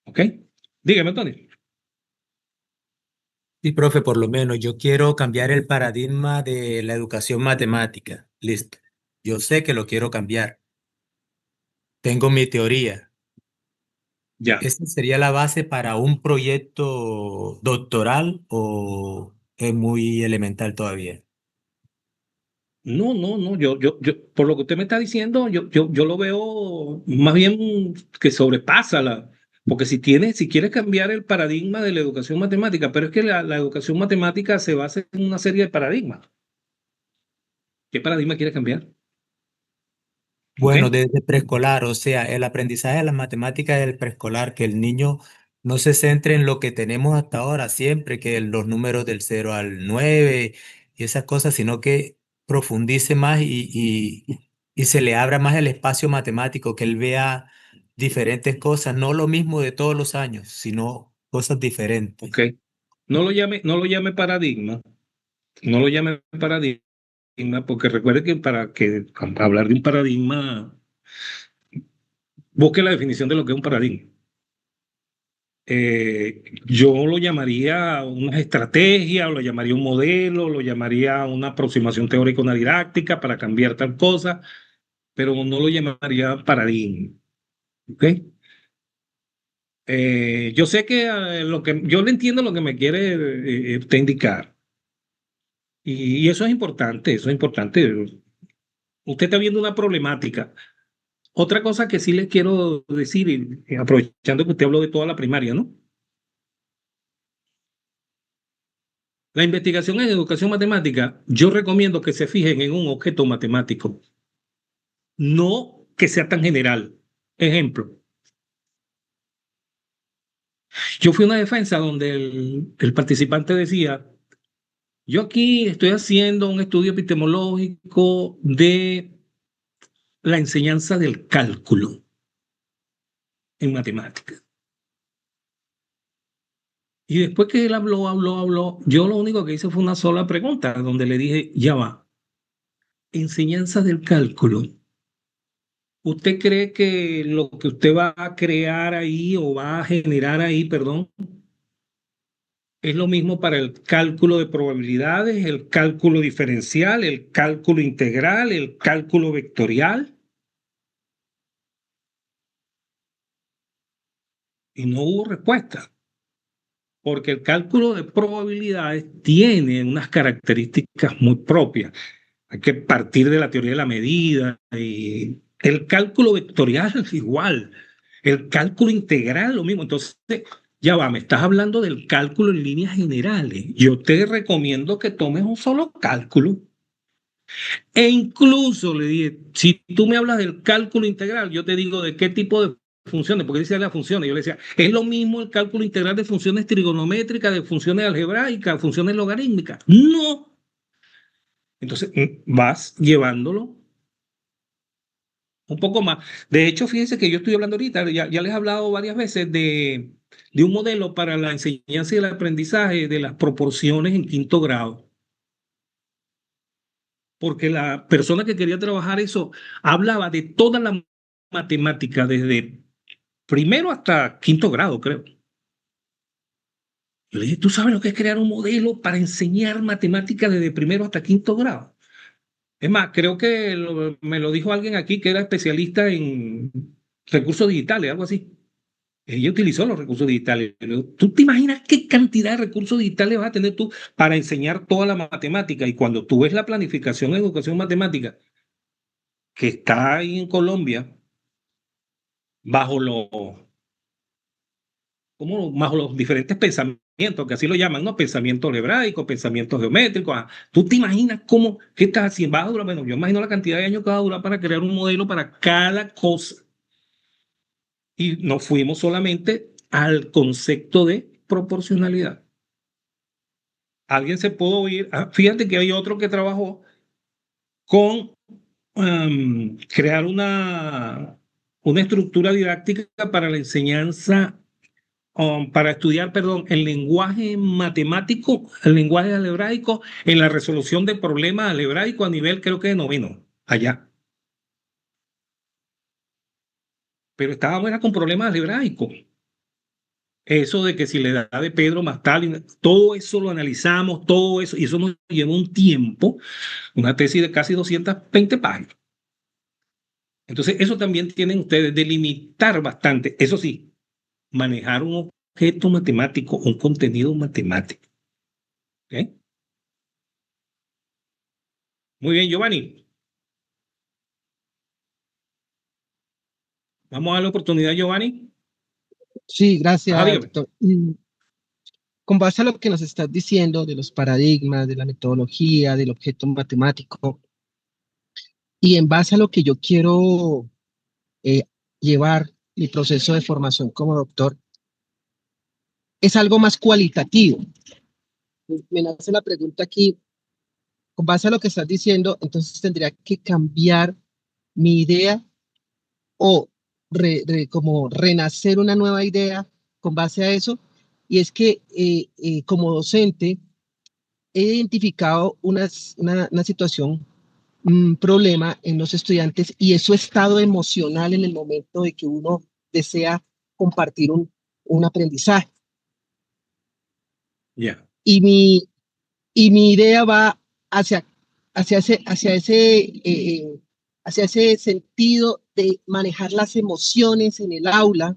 ¿Ok? Dígame, Antonio. Sí, profe, por lo menos yo quiero cambiar el paradigma de la educación matemática. Listo. Yo sé que lo quiero cambiar. Tengo mi teoría. Ya. ¿Esa sería la base para un proyecto doctoral o es muy elemental todavía? No, no, no, por lo que usted me está diciendo, yo lo veo más bien que sobrepasa porque si quieres cambiar el paradigma de la educación matemática, pero es que la educación matemática se basa en una serie de paradigmas. ¿Qué paradigma quieres cambiar? ¿Ok? Bueno, desde preescolar, o sea, el aprendizaje de las matemáticas del preescolar, que el niño no se centre en lo que tenemos hasta ahora, siempre, que los números del 0 al 9 y esas cosas, sino que profundice más y se le abra más el espacio matemático, que él vea diferentes cosas, no lo mismo de todos los años, sino cosas ¿Ok? diferentes. No lo llame paradigma, no lo llame paradigma, porque recuerde que para hablar de un paradigma, busque la definición de lo que es un paradigma. Yo lo llamaría una estrategia, o lo llamaría un modelo, lo llamaría una aproximación teórica, una didáctica para cambiar tal cosa, pero no lo llamaría paradigma. ¿Ok? Yo sé que yo le entiendo lo que me quiere usted indicar, y eso es importante, eso es importante. Usted está viendo una problemática. Otra cosa que sí les quiero decir, y aprovechando que usted habló de toda la primaria, ¿no? La investigación en educación matemática, yo recomiendo que se fijen en un objeto matemático, no que sea tan general. Ejemplo, yo fui a una defensa donde el participante decía, yo aquí estoy haciendo un estudio epistemológico de la enseñanza del cálculo en matemáticas. Y después que él habló, yo lo único que hice fue una sola pregunta, donde le dije, ya va, enseñanza del cálculo. ¿Usted cree que lo que usted va a crear ahí o va a generar ahí, perdón, es lo mismo para el cálculo de probabilidades, el cálculo diferencial, el cálculo integral, el cálculo vectorial? Y no hubo respuesta, porque el cálculo de probabilidades tiene unas características muy propias. Hay que partir de la teoría de la medida y el cálculo vectorial igual, el cálculo integral lo mismo. Entonces, ya va, me estás hablando del cálculo en líneas generales. Yo te recomiendo que tomes un solo cálculo. E incluso le dije, si tú me hablas del cálculo integral, yo te digo de qué tipo de funciones, porque dice las funciones. Yo le decía, es lo mismo el cálculo integral de funciones trigonométricas, de funciones algebraicas, funciones logarítmicas. No. Entonces, vas llevándolo un poco más. De hecho, fíjense que yo estoy hablando ahorita, ya les he hablado varias veces de un modelo para la enseñanza y el aprendizaje de las proporciones en quinto grado, porque la persona que quería trabajar eso hablaba de toda la matemática desde primero hasta quinto grado, creo. Yo le dije, ¿tú sabes lo que es crear un modelo para enseñar matemáticas desde primero hasta quinto grado? Es más, creo que me lo dijo alguien aquí que era especialista en recursos digitales, algo así. Ella utilizó los recursos digitales. Pero ¿tú te imaginas qué cantidad de recursos digitales vas a tener tú para enseñar toda la matemática? Y cuando tú ves la planificación en educación matemática que está ahí en Colombia, bajo los, bajo los diferentes pensamientos que así lo llaman, ¿no? Pensamiento algebraico, pensamiento geométrico. ¿Tú te imaginas qué estás haciendo? ¿Va a durar? Bueno, yo imagino la cantidad de años que va a durar para crear un modelo para cada cosa. Y nos fuimos solamente al concepto de proporcionalidad. Alguien se pudo oír, fíjate que hay otro que trabajó con crear una estructura didáctica para la enseñanza, para estudiar, perdón, el lenguaje matemático, el lenguaje algebraico, en la resolución de problemas algebraicos a nivel, creo que de noveno, allá. Pero estábamos era con problemas algebraicos. Eso de que si la edad de Pedro más tal, todo eso lo analizamos, todo eso, y eso nos llevó un tiempo, una tesis de casi 220 páginas. Entonces, eso también tienen ustedes de limitar bastante. Eso sí, manejar un objeto matemático, un contenido matemático. ¿Ok? Muy bien, Giovanni. Vamos a dar la oportunidad, Giovanni. Sí, gracias, Dígame. doctor. Con base a lo que nos estás diciendo de los paradigmas, de la metodología, del objeto matemático, y en base a lo que yo quiero eh, llevar mi proceso de formación como doctor, es algo más cualitativo. Me nace la pregunta aquí, con base a lo que estás diciendo, entonces tendría que cambiar mi idea o como renacer una nueva idea con base a eso. Y es que como docente he identificado una situación, un problema en los estudiantes y es su estado emocional en el momento de que uno desea compartir un aprendizaje. Ya. Y mi idea va hacia, hacia ese sentido de manejar las emociones en el aula,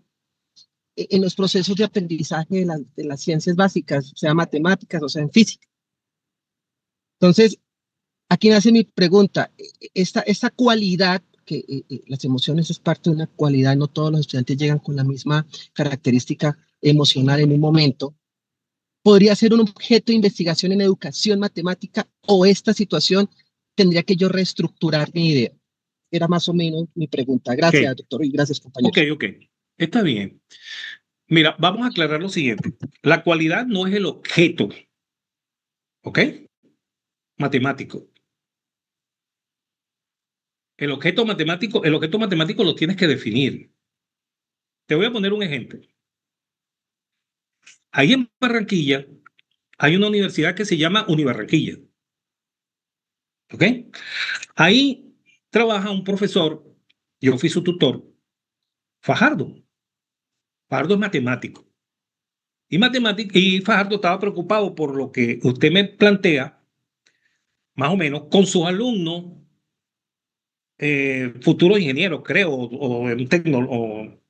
en los procesos de aprendizaje de las ciencias básicas, sea matemáticas o sea en física. Entonces, aquí nace mi pregunta. Esta cualidad, que las emociones es parte de una cualidad, no todos los estudiantes llegan con la misma característica emocional en un momento. ¿Podría ser un objeto de investigación en educación matemática o esta situación tendría que yo reestructurar mi idea? Era más o menos mi pregunta. Gracias, Ok, doctor, y gracias, ok, compañeros. ok. Está bien. Mira, vamos a aclarar lo siguiente. La cualidad no es el objeto, ¿ok? Matemático. El objeto matemático lo tienes que definir. Te voy a poner un ejemplo. Ahí en Barranquilla hay una universidad que se llama Unibarranquilla, ¿ok? Ahí trabaja un profesor, yo fui su tutor, Fajardo. Fajardo es matemático. Y Fajardo estaba preocupado por lo que usted me plantea, más o menos, con sus alumnos, futuros ingenieros, creo, o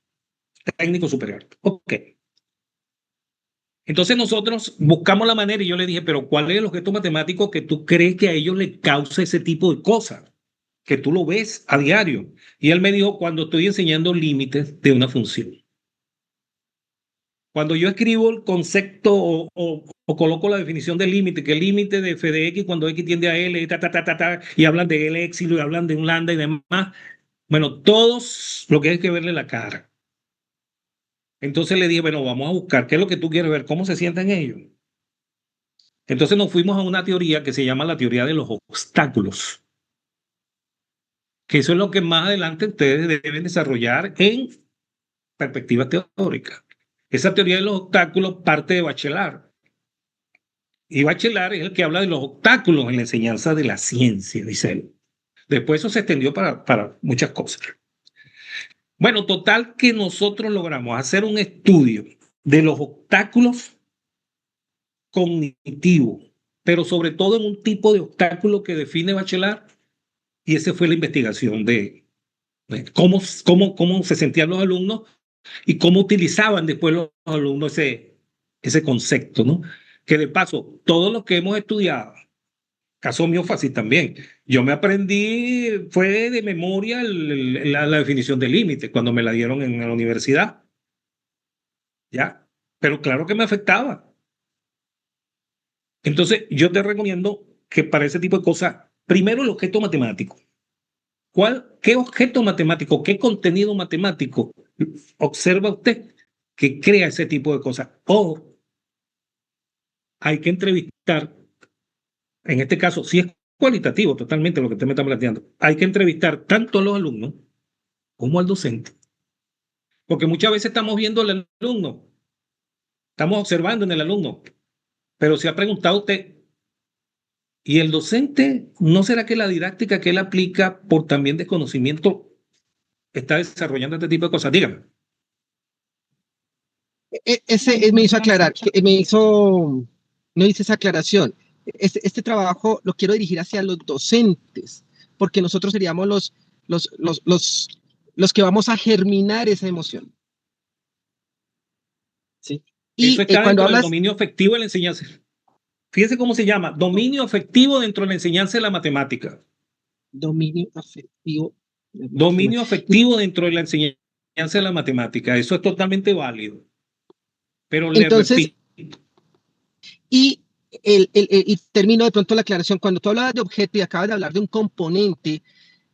técnico superior. Ok. Entonces nosotros buscamos la manera y yo le dije, pero ¿cuál es el objeto matemático que tú crees que a ellos les causa ese tipo de cosas? Que tú lo ves a diario. Y él me dijo, cuando estoy enseñando límites de una función. Cuando yo escribo el concepto o coloco la definición de límite, que el límite de f de x cuando x tiende a L, y hablan de L éxilo y hablan de un lambda y demás, bueno, todos lo que hay que verle la cara. Entonces le dije, bueno, vamos a buscar qué es lo que tú quieres ver, cómo se sienten ellos. Entonces nos fuimos a una teoría que se llama la teoría de los obstáculos, que eso es lo que más adelante ustedes deben desarrollar en perspectiva teórica. Esa teoría de los obstáculos parte de Bachelard. Y Bachelard es el que habla de los obstáculos en la enseñanza de la ciencia, dice él. Después eso se extendió para muchas cosas. Bueno, total que nosotros logramos hacer un estudio de los obstáculos cognitivos, pero sobre todo en un tipo de obstáculo que define Bachelard, y esa fue la investigación de cómo se sentían los alumnos y cómo utilizaban después los alumnos ese concepto, ¿no? Que de paso, todos los que hemos estudiado, caso mío fácil también, yo me aprendí, fue de memoria la definición de límite cuando me la dieron en la universidad, ¿ya? Pero claro que me afectaba. Entonces, yo te recomiendo que para ese tipo de cosas, primero el objeto matemático. ¿Qué objeto matemático, qué contenido matemático observa usted que crea ese tipo de cosas? O hay que entrevistar, en este caso, si es cualitativo totalmente lo que usted me está planteando, hay que entrevistar tanto a los alumnos como al docente. Porque muchas veces estamos viendo al alumno, estamos observando en el alumno, pero se ha preguntado usted, ¿y el docente no será que la didáctica que él aplica por también desconocimiento está desarrollando este tipo de cosas? Dígame. Ese me hizo aclarar, no hice esa aclaración. Este trabajo lo quiero dirigir hacia los docentes, porque nosotros seríamos los que vamos a germinar esa emoción. ¿Sí? Eso Y está cuando dentro del hablas dominio afectivo de la enseñanza. Fíjese cómo se llama, dominio afectivo dentro de la enseñanza de la matemática. dominio afectivo, Dominio afectivo dentro de la enseñanza de la matemática. Eso es totalmente válido. Pero le entonces, repito, y, y termino de pronto la aclaración, cuando tú hablabas de objeto y acabas de hablar de un componente,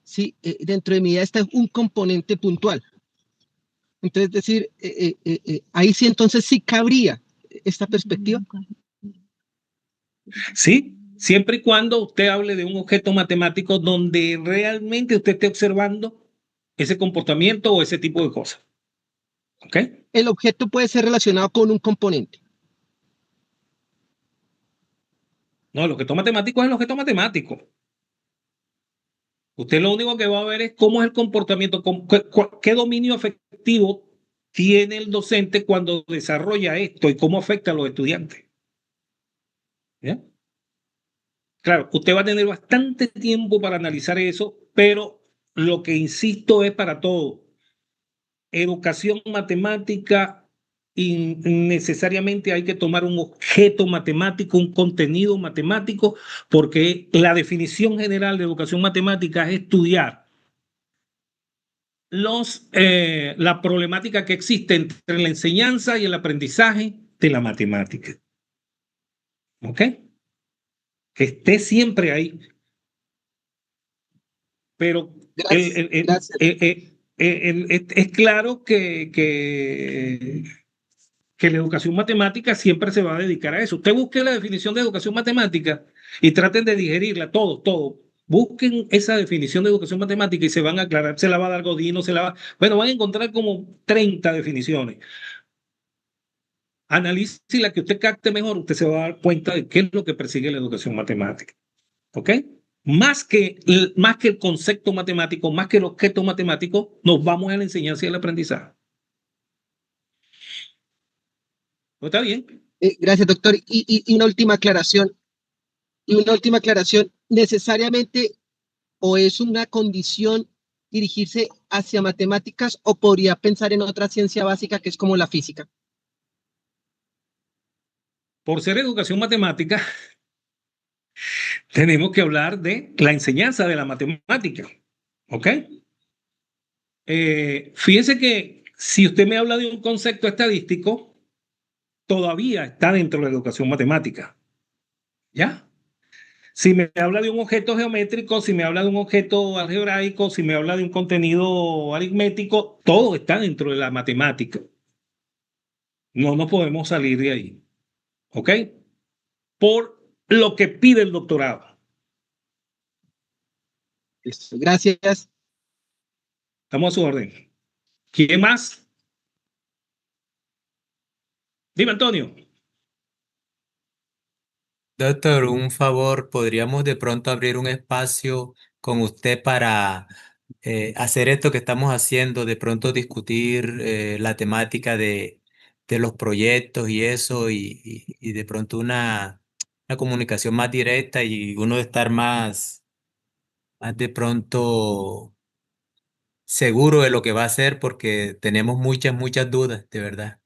¿sí? Dentro de mi idea está un componente puntual. Entonces, decir, ahí sí entonces sí cabría esta perspectiva. sí, siempre y cuando usted hable de un objeto matemático donde realmente usted esté observando ese comportamiento o ese tipo de cosas. ¿Ok? El objeto puede ser relacionado con un componente. No, el objeto matemático es el objeto matemático. Usted lo único que va a ver es cómo es el comportamiento, qué dominio afectivo tiene el docente cuando desarrolla esto y cómo afecta a los estudiantes. ¿Ya? Claro, usted va a tener bastante tiempo para analizar eso, pero lo que insisto es para todo. Educación matemática y necesariamente hay que tomar un objeto matemático, un contenido matemático, porque la definición general de educación matemática es estudiar la problemática que existe entre la enseñanza y el aprendizaje de la matemática. ¿Ok? Que esté siempre ahí. Pero Gracias, gracias. es claro que la educación matemática siempre se va a dedicar a eso. Usted busque la definición de educación matemática y traten de digerirla, todo. Busquen esa definición de educación matemática y se van a aclarar, se la va a dar Godino, bueno, van a encontrar como 30 definiciones. Analice la que usted capte mejor, usted se va a dar cuenta de qué es lo que persigue la educación matemática. ¿Ok? Más que el concepto matemático, más que el objeto matemático, nos vamos a la enseñanza y el aprendizaje. ¿No está bien? Gracias, doctor. Y una última aclaración. Necesariamente, o es una condición dirigirse hacia matemáticas, o podría pensar en otra ciencia básica que es como la física. Por ser educación matemática, tenemos que hablar de la enseñanza de la matemática. ¿Ok? Fíjese que si usted me habla de un concepto estadístico, todavía está dentro de la educación matemática. ¿Ya? Si me habla de un objeto geométrico, si me habla de un objeto algebraico, si me habla de un contenido aritmético, todo está dentro de la matemática. No nos podemos salir de ahí. ¿Ok? Por lo que pide el doctorado. Listo. Gracias. Estamos a su orden. ¿Quién más? Dime, Antonio. Doctor, un favor, ¿podríamos de pronto abrir un espacio con usted para hacer esto que estamos haciendo, de pronto discutir la temática de los proyectos y eso, y de pronto una comunicación más directa y uno estar más de pronto seguro de lo que va a hacer porque tenemos muchas dudas, de verdad.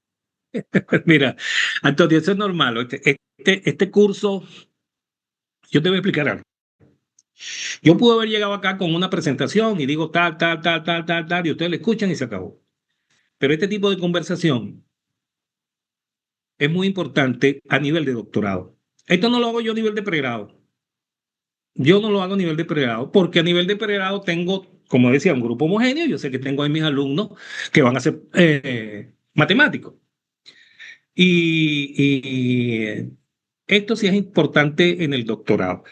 Mira, Antonio, eso es normal. Este curso, yo te voy a explicar algo. Yo pude haber llegado acá con una presentación y digo tal, y ustedes le escuchan y se acabó. Pero este tipo de conversación es muy importante a nivel de doctorado. Esto no lo hago yo a nivel de pregrado. Yo no lo hago a nivel de pregrado, porque a nivel de pregrado tengo, como decía, un grupo homogéneo. Yo sé que tengo ahí mis alumnos que van a ser matemáticos. Y esto sí es importante en el doctorado.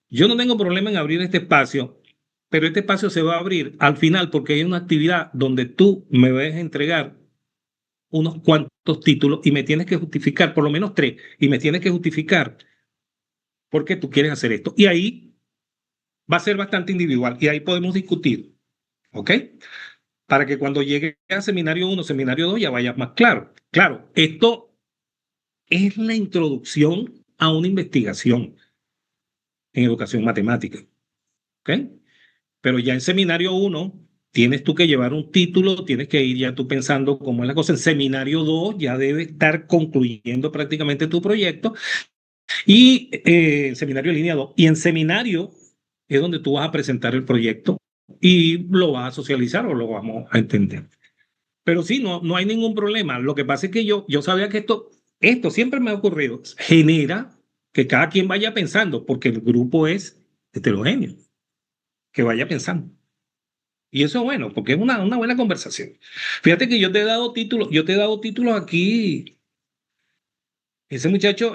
Yo no tengo problema en abrir este espacio, pero este espacio se va a abrir al final porque hay una actividad donde tú me vas a entregar unos cuantos títulos y me tienes que justificar, por lo menos tres, y me tienes que justificar por qué tú quieres hacer esto. Y ahí va a ser bastante individual y ahí podemos discutir, ¿ok? Para que cuando llegue a seminario 1, seminario 2 ya vaya más claro. Claro, esto es la introducción a una investigación en educación matemática, ¿ok? Pero ya en seminario 1 tienes tú que llevar un título, tienes que ir ya tú pensando cómo es la cosa. En seminario 2 ya debes estar concluyendo prácticamente tu proyecto y en seminario línea 2. Y en seminario es donde tú vas a presentar el proyecto y lo vas a socializar o lo vamos a entender. Pero sí, no hay ningún problema. Lo que pasa es que yo sabía que esto siempre me ha ocurrido. Genera que cada quien vaya pensando, porque el grupo es heterogéneo, que vaya pensando. Y eso es bueno, porque es una buena conversación. Fíjate que yo te he dado títulos aquí. Ese muchacho,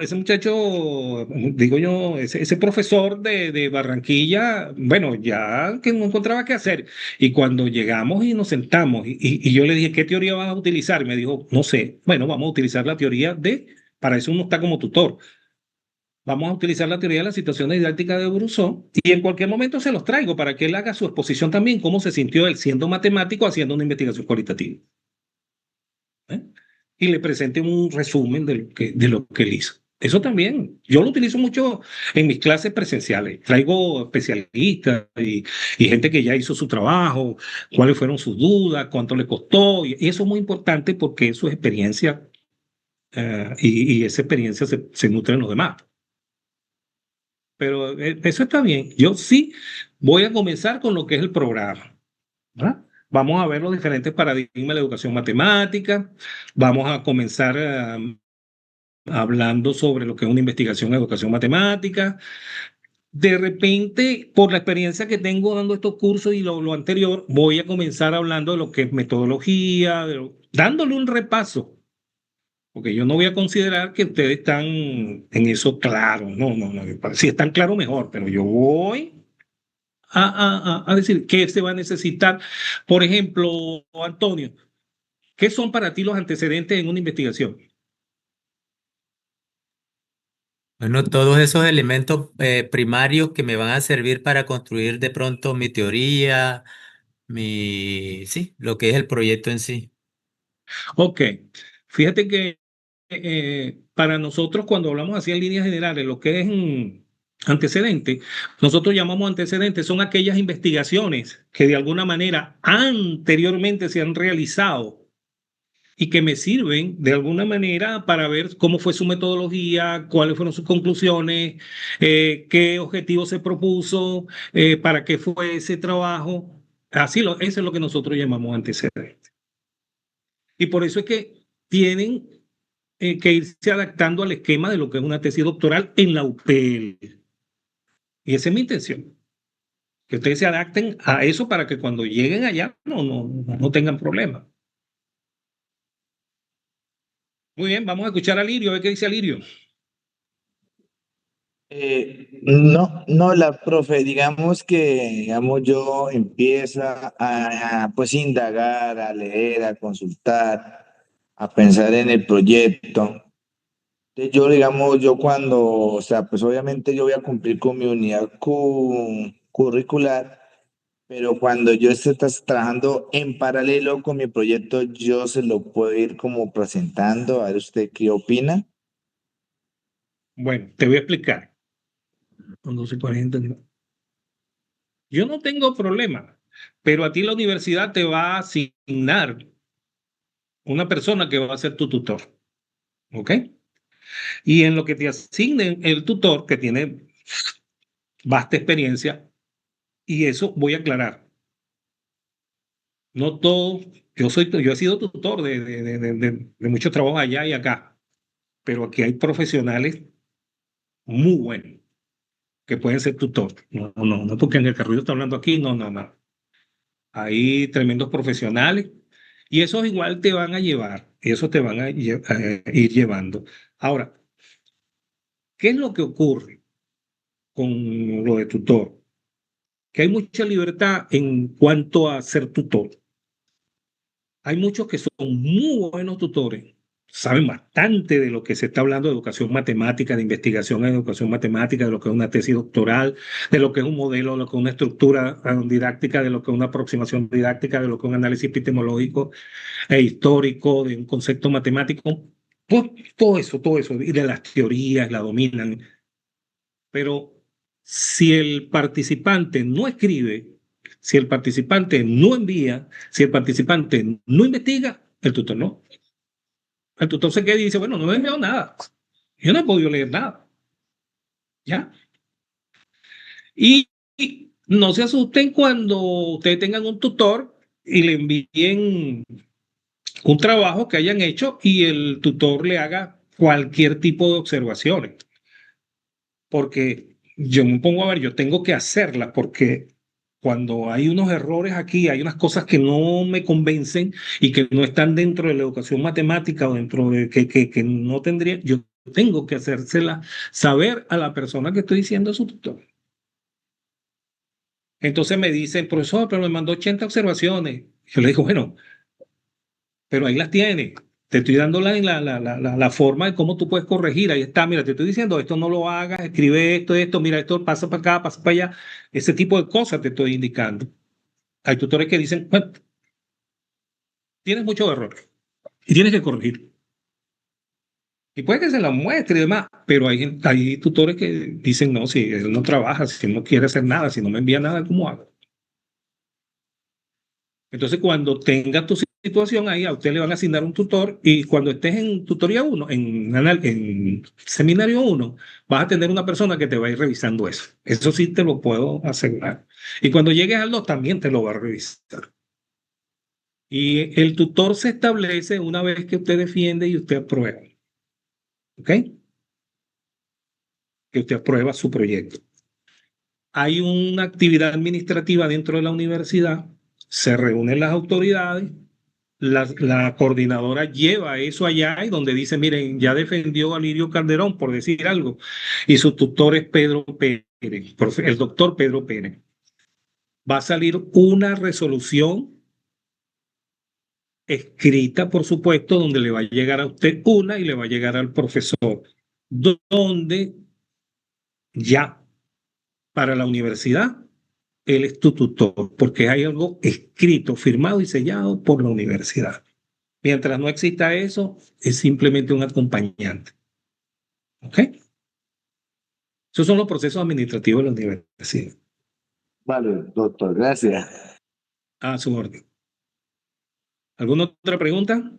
digo yo, ese profesor de Barranquilla, bueno, ya que no encontraba qué hacer. Y cuando llegamos y nos sentamos, y yo le dije, ¿qué teoría vas a utilizar? Y me dijo, no sé, bueno, vamos a utilizar la teoría para eso uno está como tutor. Vamos a utilizar la teoría de la situación didáctica de Brousseau y en cualquier momento se los traigo para que él haga su exposición también, cómo se sintió él siendo matemático haciendo una investigación cualitativa. ¿Eh? Y le presente un resumen de lo que él hizo. Eso también, yo lo utilizo mucho en mis clases presenciales. Traigo especialistas y gente que ya hizo su trabajo, cuáles fueron sus dudas, cuánto le costó. Y eso es muy importante porque eso es experiencia y esa experiencia se nutre en los demás. Pero eso está bien. Yo sí voy a comenzar con lo que es el programa, ¿verdad? Vamos a ver los diferentes paradigmas de la educación matemática. Vamos a comenzar hablando sobre lo que es una investigación en educación matemática. De repente, por la experiencia que tengo dando estos cursos y lo anterior, voy a comenzar hablando de lo que es metodología, dándole un repaso, porque yo no voy a considerar que ustedes están en eso claro. No. Si están claros, mejor, pero yo voy a decir qué se va a necesitar. Por ejemplo, Antonio, ¿qué son para ti los antecedentes en una investigación? Bueno, todos esos elementos primarios que me van a servir para construir de pronto mi teoría, sí, lo que es el proyecto en sí. Ok, fíjate que para nosotros cuando hablamos así en líneas generales, lo que es antecedente, nosotros llamamos antecedentes, son aquellas investigaciones que de alguna manera anteriormente se han realizado y que me sirven de alguna manera para ver cómo fue su metodología, cuáles fueron sus conclusiones, qué objetivo se propuso, para qué fue ese trabajo. Eso es lo que nosotros llamamos antecedentes. Y por eso es que tienen que irse adaptando al esquema de lo que es una tesis doctoral en la UPL. Y esa es mi intención, que ustedes se adapten a eso para que cuando lleguen allá no tengan problemas. Muy bien, vamos a escuchar a Lirio, a ver qué dice Lirio. No, la profe, digamos que, digamos, yo empieza pues indagar, a leer, a consultar, a pensar en el proyecto. Entonces, yo, digamos, yo cuando, o sea, pues obviamente yo voy a cumplir con mi unidad curricular, pero cuando yo esté trabajando en paralelo con mi proyecto, yo se lo puedo ir como presentando, a ver usted qué opina. Bueno, te voy a explicar. Con 12:40. Yo no tengo problema, pero a ti la universidad te va a asignar una persona que va a ser tu tutor, ¿ok? Y en lo que te asignen el tutor, que tiene vasta experiencia, y eso voy a aclarar, no todo, yo he sido tutor de muchos trabajos allá y acá, pero aquí hay profesionales muy buenos, que pueden ser tutor. No, porque en el Carrillo está hablando aquí, no. Hay tremendos profesionales y esos igual te van a llevar, y eso te van a ir llevando. Ahora, ¿qué es lo que ocurre con lo de tutor? Que hay mucha libertad en cuanto a ser tutor. Hay muchos que son muy buenos tutores, saben bastante de lo que se está hablando de educación matemática, de investigación en educación matemática, de lo que es una tesis doctoral, de lo que es un modelo, de lo que es una estructura didáctica, de lo que es una aproximación didáctica, de lo que es un análisis epistemológico e histórico, de un concepto matemático. Pues, todo eso, y de las teorías, la dominan. Pero si el participante no escribe, si el participante no envía, si el participante no investiga, el tutor no. El tutor se queda y dice, bueno, no me he enviado nada. Yo no he podido leer nada. ¿Ya? Y no se asusten cuando ustedes tengan un tutor y le envíen un trabajo que hayan hecho y el tutor le haga cualquier tipo de observaciones. Porque yo me pongo a ver, yo tengo que hacerlas porque cuando hay unos errores aquí, hay unas cosas que no me convencen y que no están dentro de la educación matemática o dentro de que no tendría, yo tengo que hacérsela saber a la persona que estoy diciendo su tutor. Entonces me dice, profesor, pero me mandó 80 observaciones. Yo le digo, bueno, pero ahí las tiene. Te estoy dando la forma de cómo tú puedes corregir. Ahí está, mira, te estoy diciendo, esto no lo hagas, escribe esto, mira, esto pasa para acá, pasa para allá. Ese tipo de cosas te estoy indicando. Hay tutores que dicen, bueno, tienes muchos errores y tienes que corregir. Y puede que se la muestre y demás, pero hay tutores que dicen, no, si él no trabaja, si él no quiere hacer nada, si no me envía nada, ¿cómo hago? Entonces, cuando tenga tu situación ahí, a usted le van a asignar un tutor y cuando estés en tutoría 1, en seminario 1, vas a tener una persona que te va a ir revisando eso. Eso sí te lo puedo asegurar. Y cuando llegues al 2, también te lo va a revisar. Y el tutor se establece una vez que usted defiende y usted aprueba. ¿Ok? Que usted aprueba su proyecto. Hay una actividad administrativa dentro de la universidad, se reúnen las autoridades, la coordinadora lleva eso allá y donde dice, miren, ya defendió a Lirio Calderón, por decir algo, y su tutor es Pedro Pérez, el doctor Pedro Pérez. Va a salir una resolución escrita, por supuesto, donde le va a llegar a usted una y le va a llegar al profesor, donde ya para la universidad él es tu tutor, porque hay algo escrito, firmado y sellado por la universidad. Mientras no exista eso, es simplemente un acompañante. ¿Ok? Esos son los procesos administrativos de la universidad. Vale, doctor, gracias. A su orden. ¿Alguna otra pregunta?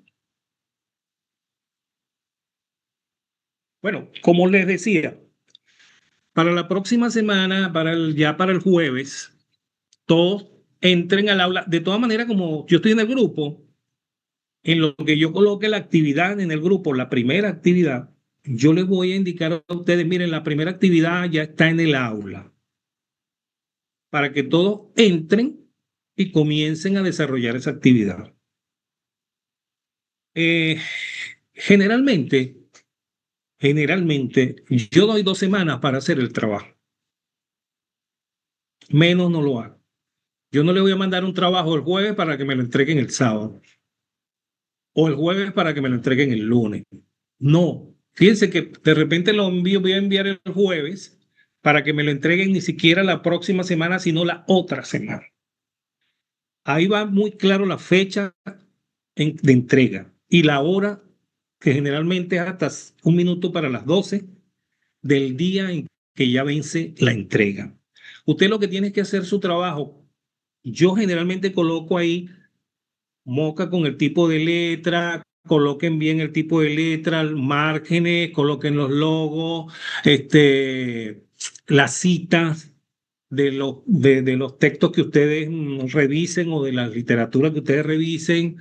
Bueno, como les decía, para la próxima semana, ya para el jueves, todos entren al aula. De todas maneras, como yo estoy en el grupo, en lo que yo coloque la actividad en el grupo, la primera actividad, yo les voy a indicar a ustedes, miren, la primera actividad ya está en el aula, para que todos entren y comiencen a desarrollar esa actividad. Eh, generalmente, yo doy 2 semanas para hacer el trabajo. Menos no lo hago. Yo no le voy a mandar un trabajo el jueves para que me lo entreguen el sábado. O el jueves para que me lo entreguen el lunes. No. Fíjense que de repente voy a enviar el jueves para que me lo entreguen ni siquiera la próxima semana, sino la otra semana. Ahí va muy claro la fecha de entrega y la hora, que generalmente es hasta 1 minuto para las 12 del día en que ya vence la entrega. Usted lo que tiene que hacer su trabajo. Yo generalmente coloco ahí moca con el tipo de letra, coloquen bien el tipo de letra, márgenes, coloquen los logos, las citas de los textos que ustedes revisen o de la literatura que ustedes revisen,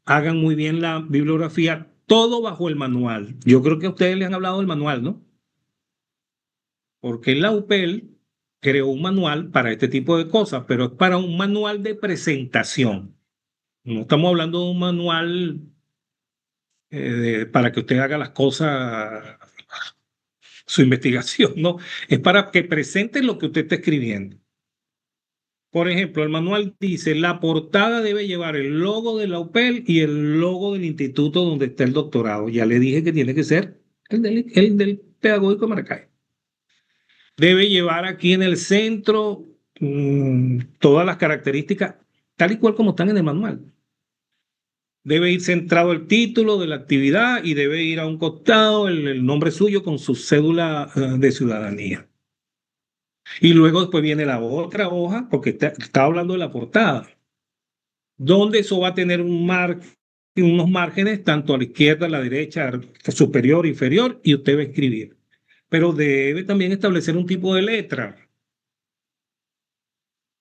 hagan muy bien la bibliografía, todo bajo el manual. Yo creo que a ustedes les han hablado del manual, ¿no? porque la UPEL creó un manual para este tipo de cosas, pero es para un manual de presentación. No estamos hablando de un manual para que usted haga las cosas, su investigación, no. Es para que presente lo que usted está escribiendo. Por ejemplo, el manual dice, la portada debe llevar el logo de la UPEL y el logo del instituto donde está el doctorado. Ya le dije que tiene que ser el del Pedagógico de Maracay. Debe llevar aquí en el centro todas las características, tal y cual como están en el manual. Debe ir centrado el título de la actividad y debe ir a un costado el nombre suyo con su cédula de ciudadanía. Y luego después viene la otra hoja, porque está hablando de la portada, donde eso va a tener unos márgenes tanto a la izquierda, a la derecha, superior, inferior, y usted va a escribir. Pero debe también establecer un tipo de letra.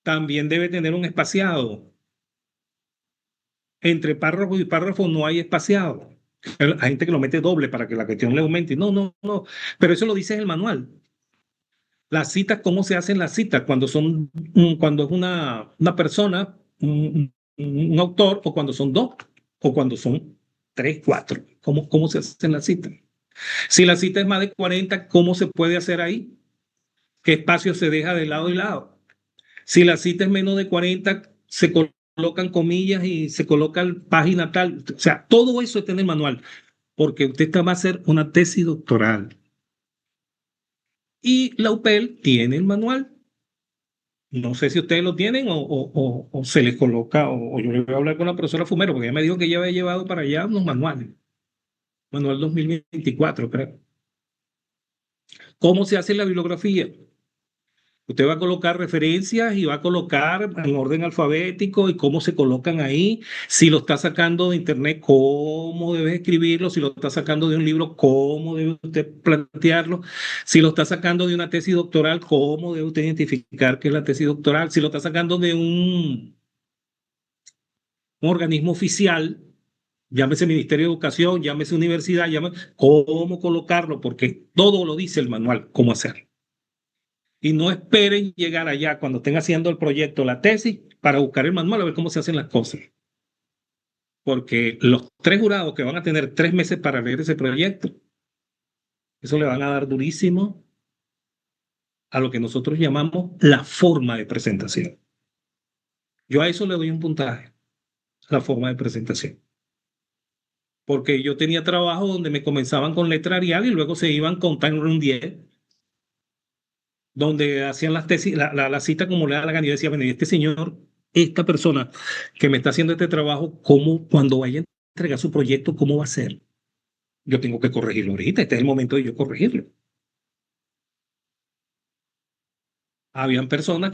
También debe tener un espaciado. Entre párrafo y párrafo no hay espaciado. Hay gente que lo mete doble para que la cuestión le aumente. No, no, no. Pero eso lo dice en el manual. Las citas, ¿cómo se hacen las citas? Cuando es una persona, un autor, o cuando son dos, o cuando son tres, cuatro. ¿Cómo se hacen las citas? Si la cita es más de 40, ¿cómo se puede hacer ahí? ¿Qué espacio se deja de lado y lado? Si la cita es menos de 40, se colocan comillas y se coloca página tal. O sea, todo eso está en el manual, porque usted va a hacer una tesis doctoral. Y la UPEL tiene el manual. No sé si ustedes lo tienen o se les coloca, o yo le voy a hablar con la profesora Fumero, porque ella me dijo que ella había llevado para allá unos manuales. Manual 2024, creo. ¿Cómo se hace la bibliografía? Usted va a colocar referencias y va a colocar en orden alfabético y cómo se colocan ahí. Si lo está sacando de internet, cómo debe escribirlo. Si lo está sacando de un libro, cómo debe usted plantearlo. Si lo está sacando de una tesis doctoral, cómo debe usted identificar qué es la tesis doctoral. Si lo está sacando de un organismo oficial, llámese Ministerio de Educación, llámese universidad, cómo colocarlo, porque todo lo dice el manual, cómo hacerlo. Y no esperen llegar allá cuando estén haciendo el proyecto, la tesis, para buscar el manual a ver cómo se hacen las cosas. Porque los 3 jurados que van a tener 3 meses para leer ese proyecto, eso le van a dar durísimo a lo que nosotros llamamos la forma de presentación. Yo a eso le doy un puntaje, la forma de presentación. Porque yo tenía trabajo donde me comenzaban con letra Arial y luego se iban con Time Room 10, donde hacían las tesis, la cita como le da la gana. Y yo decía, bueno, y este señor, esta persona que me está haciendo este trabajo, ¿cómo, cuando vaya a entregar su proyecto, cómo va a ser? Yo tengo que corregirlo ahorita, este es el momento de yo corregirlo. Habían personas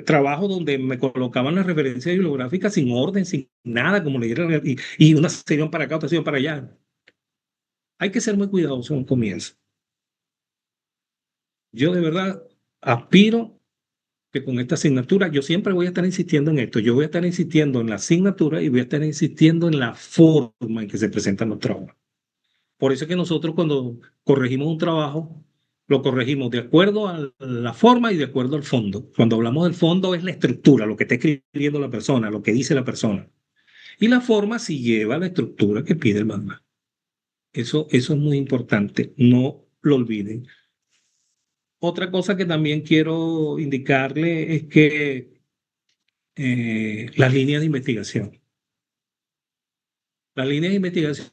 trabajo donde me colocaban las referencias bibliográficas sin orden, sin nada, como le dieron, y unas se iban para acá, otras se iban para allá. Hay que ser muy cuidadoso en un comienzo. Yo de verdad aspiro que con esta asignatura, yo siempre voy a estar insistiendo en esto, yo voy a estar insistiendo en la asignatura y voy a estar insistiendo en la forma en que se presentan los trabajos. Por eso es que nosotros cuando corregimos un trabajo, lo corregimos de acuerdo a la forma y de acuerdo al fondo. Cuando hablamos del fondo es la estructura, lo que está escribiendo la persona, lo que dice la persona. Y la forma sí lleva la estructura que pide el manual. Eso es muy importante, no lo olviden. Otra cosa que también quiero indicarle es que las líneas de investigación. Las líneas de investigación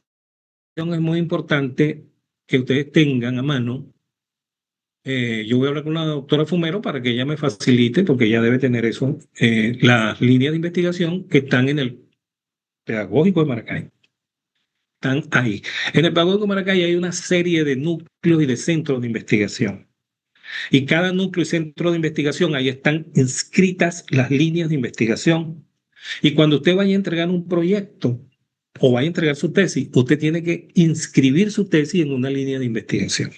es muy importante que ustedes tengan a mano. Yo voy a hablar con la doctora Fumero para que ella me facilite, porque ella debe tener eso, las líneas de investigación que están en el Pedagógico de Maracay. Están ahí. En el Pedagógico de Maracay hay una serie de núcleos y de centros de investigación. Y cada núcleo y centro de investigación, ahí están inscritas las líneas de investigación. Y cuando usted vaya a entregar un proyecto o vaya a entregar su tesis, usted tiene que inscribir su tesis en una línea de investigación.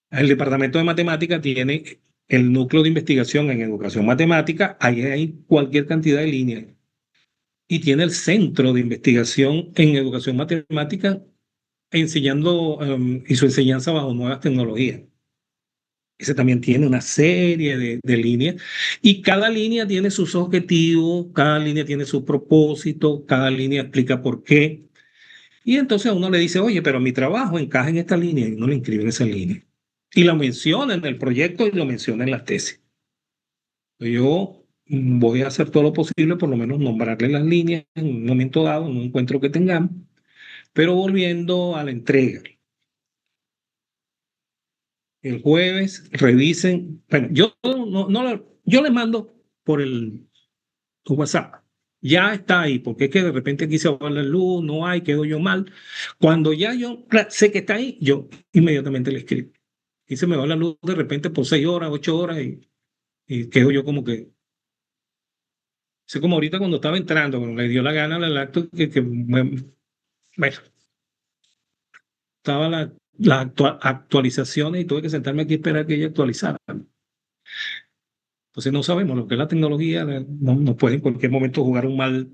El Departamento de Matemática tiene el núcleo de investigación en educación matemática, ahí hay cualquier cantidad de líneas. Y tiene el centro de investigación en educación matemática, enseñando y su enseñanza bajo nuevas tecnologías. Ese también tiene una serie de líneas y cada línea tiene sus objetivos, cada línea tiene su propósito, cada línea explica por qué. Y entonces a uno le dice, oye, pero mi trabajo encaja en esta línea y uno le inscribe en esa línea. Y lo menciona en el proyecto y lo menciona en la tesis. Yo voy a hacer todo lo posible, por lo menos nombrarle las líneas en un momento dado, en un encuentro que tengamos. Pero volviendo a la entrega. El jueves revisen. Bueno, yo les mando por el WhatsApp. Ya está ahí, porque es que de repente aquí se va la luz, no hay, quedo yo mal. Cuando ya yo sé que está ahí, yo inmediatamente le escribo. Y se me va la luz de repente por 6 horas, 8 horas y quedo yo como que. Sé como ahorita cuando estaba entrando, cuando le dio la gana al acto, bueno, estaba las actualizaciones y tuve que sentarme aquí a esperar que ella actualizara. Entonces no sabemos lo que es la tecnología, nos puede en cualquier momento jugar un mal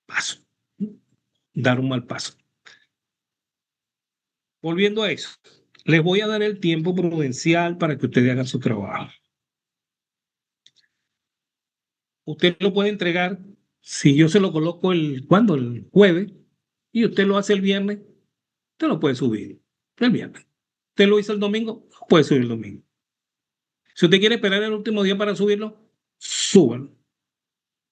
paso, dar un mal paso. Volviendo a eso, les voy a dar el tiempo prudencial para que ustedes hagan su trabajo. Usted lo puede entregar, si yo se lo coloco el jueves, y usted lo hace el viernes, usted lo puede subir el viernes. Usted lo hizo el domingo, puede subir el domingo. Si usted quiere esperar el último día para subirlo, súbalo.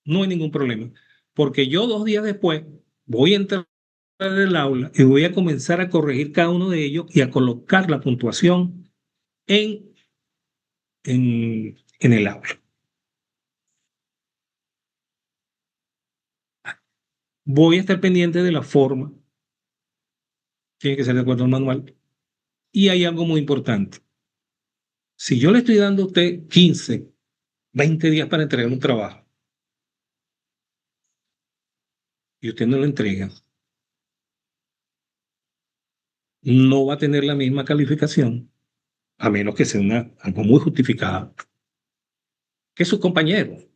No hay ningún problema. Porque yo 2 días después voy a entrar en el aula y voy a comenzar a corregir cada uno de ellos y a colocar la puntuación en el aula. Voy a estar pendiente de la forma. Tiene que ser de acuerdo al manual. Y hay algo muy importante. Si yo le estoy dando a usted 15, 20 días para entregar un trabajo y usted no lo entrega, no va a tener la misma calificación, a menos que sea algo muy justificado, que sus compañeros.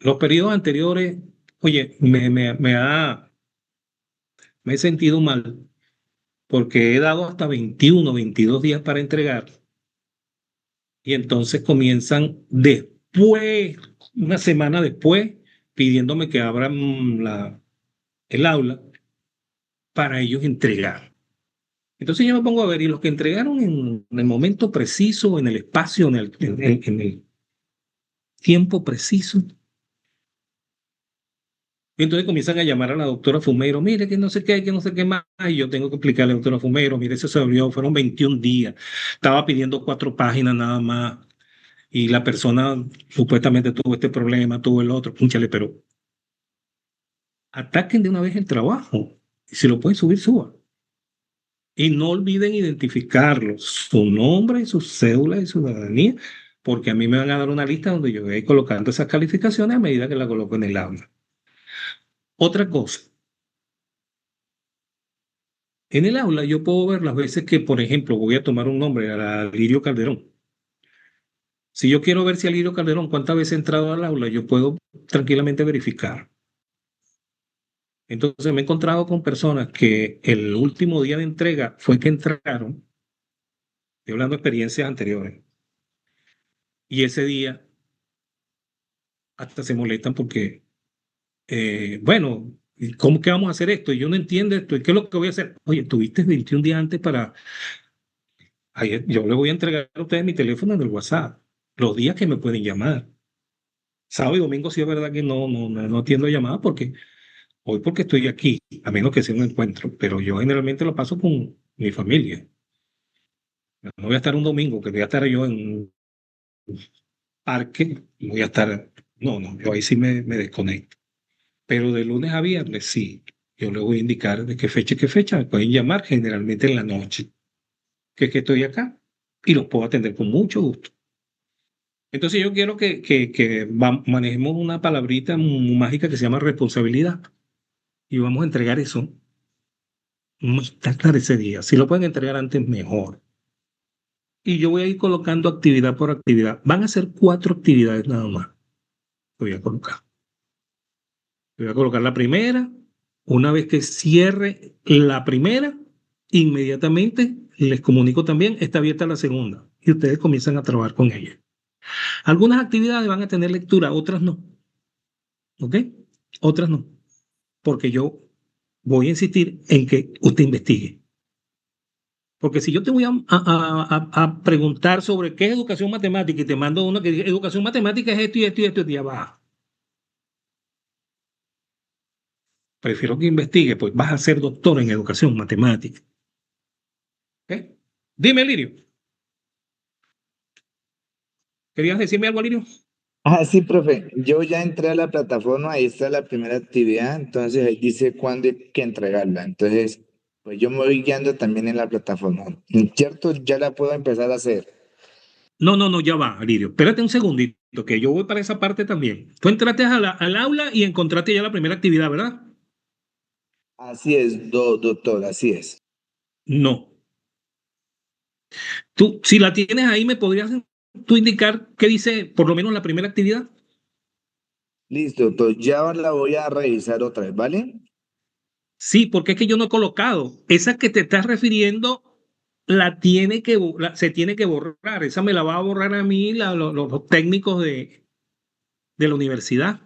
Los periodos anteriores, oye, me he sentido mal porque he dado hasta 21, 22 días para entregar y entonces comienzan después, una semana después, pidiéndome que abran el aula para ellos entregar. Entonces yo me pongo a ver, y los que entregaron en el momento preciso, en el espacio, en el tiempo preciso, y entonces comienzan a llamar a la doctora Fumero, mire que no sé qué, que no sé qué más, y yo tengo que explicarle a la doctora Fumero, mire, eso se abrió, fueron 21 días, estaba pidiendo 4 páginas nada más, y la persona supuestamente tuvo este problema, tuvo el otro, púnchale, pero ataquen de una vez el trabajo, y si lo pueden subir, suba. Y no olviden identificarlos, su nombre, su cédula de ciudadanía, porque a mí me van a dar una lista donde yo voy a ir colocando esas calificaciones a medida que la coloco en el aula. Otra cosa, en el aula yo puedo ver las veces que, por ejemplo, voy a tomar un nombre, a Lirio Calderón. Si yo quiero ver si a Lirio Calderón cuántas veces ha entrado al aula, yo puedo tranquilamente verificar. Entonces me he encontrado con personas que el último día de entrega fue que entraron, estoy hablando de experiencias anteriores, y ese día hasta se molestan porque, bueno, ¿cómo que vamos a hacer esto? Y yo no entiendo esto, ¿y qué es lo que voy a hacer? Oye, tuviste 21 días antes para. Yo le voy a entregar a ustedes mi teléfono en el WhatsApp, los días que me pueden llamar. Sábado y domingo sí es verdad que no atiendo llamadas porque estoy aquí, a menos que sea un encuentro, pero yo generalmente lo paso con mi familia. No voy a estar un domingo, que voy a estar yo en un parque, y voy a estar, no, yo ahí sí me desconecto. Pero de lunes a viernes sí, yo les voy a indicar de qué fecha me pueden llamar, generalmente en la noche, que es que estoy acá y los puedo atender con mucho gusto. Entonces yo quiero que manejemos una palabrita muy mágica que se llama responsabilidad y vamos a entregar eso más tarde ese día. Si lo pueden entregar antes, mejor. Y yo voy a ir colocando actividad por actividad. Van a ser 4 actividades nada más. Voy a colocar. Voy a colocar la primera, Una vez que cierre la primera, inmediatamente les comunico también, está abierta la segunda y ustedes comienzan a trabajar con ella. Algunas actividades van a tener lectura, otras no. ¿Ok? Otras no. Porque yo voy a insistir en que usted investigue. Porque si yo te voy a preguntar sobre qué es educación matemática y te mando uno que dice educación matemática es esto y esto y esto, ya va. Prefiero que investigue, pues vas a ser doctor en educación matemática. ¿Ok? Dime, Lirio. ¿Querías decirme algo, Lirio? Ah, sí, profe. Yo ya entré a la plataforma, ahí está la primera actividad, entonces ahí dice cuándo hay que entregarla. Entonces, pues yo me voy guiando también en la plataforma. ¿Cierto? Ya la puedo empezar a hacer. No, no, no, ya va, Lirio. Espérate un segundito, que yo voy para esa parte también. Tú entraste al aula y encontraste ya la primera actividad, ¿verdad? Así es, doctor, así es. No. Tú, si la tienes ahí, ¿me podrías tú indicar qué dice por lo menos la primera actividad? Listo, doctor, ya la voy a revisar otra vez, ¿vale? Sí, porque es que yo no he colocado. Esa que te estás refiriendo se tiene que borrar. Esa me la va a borrar a mí los técnicos de la universidad.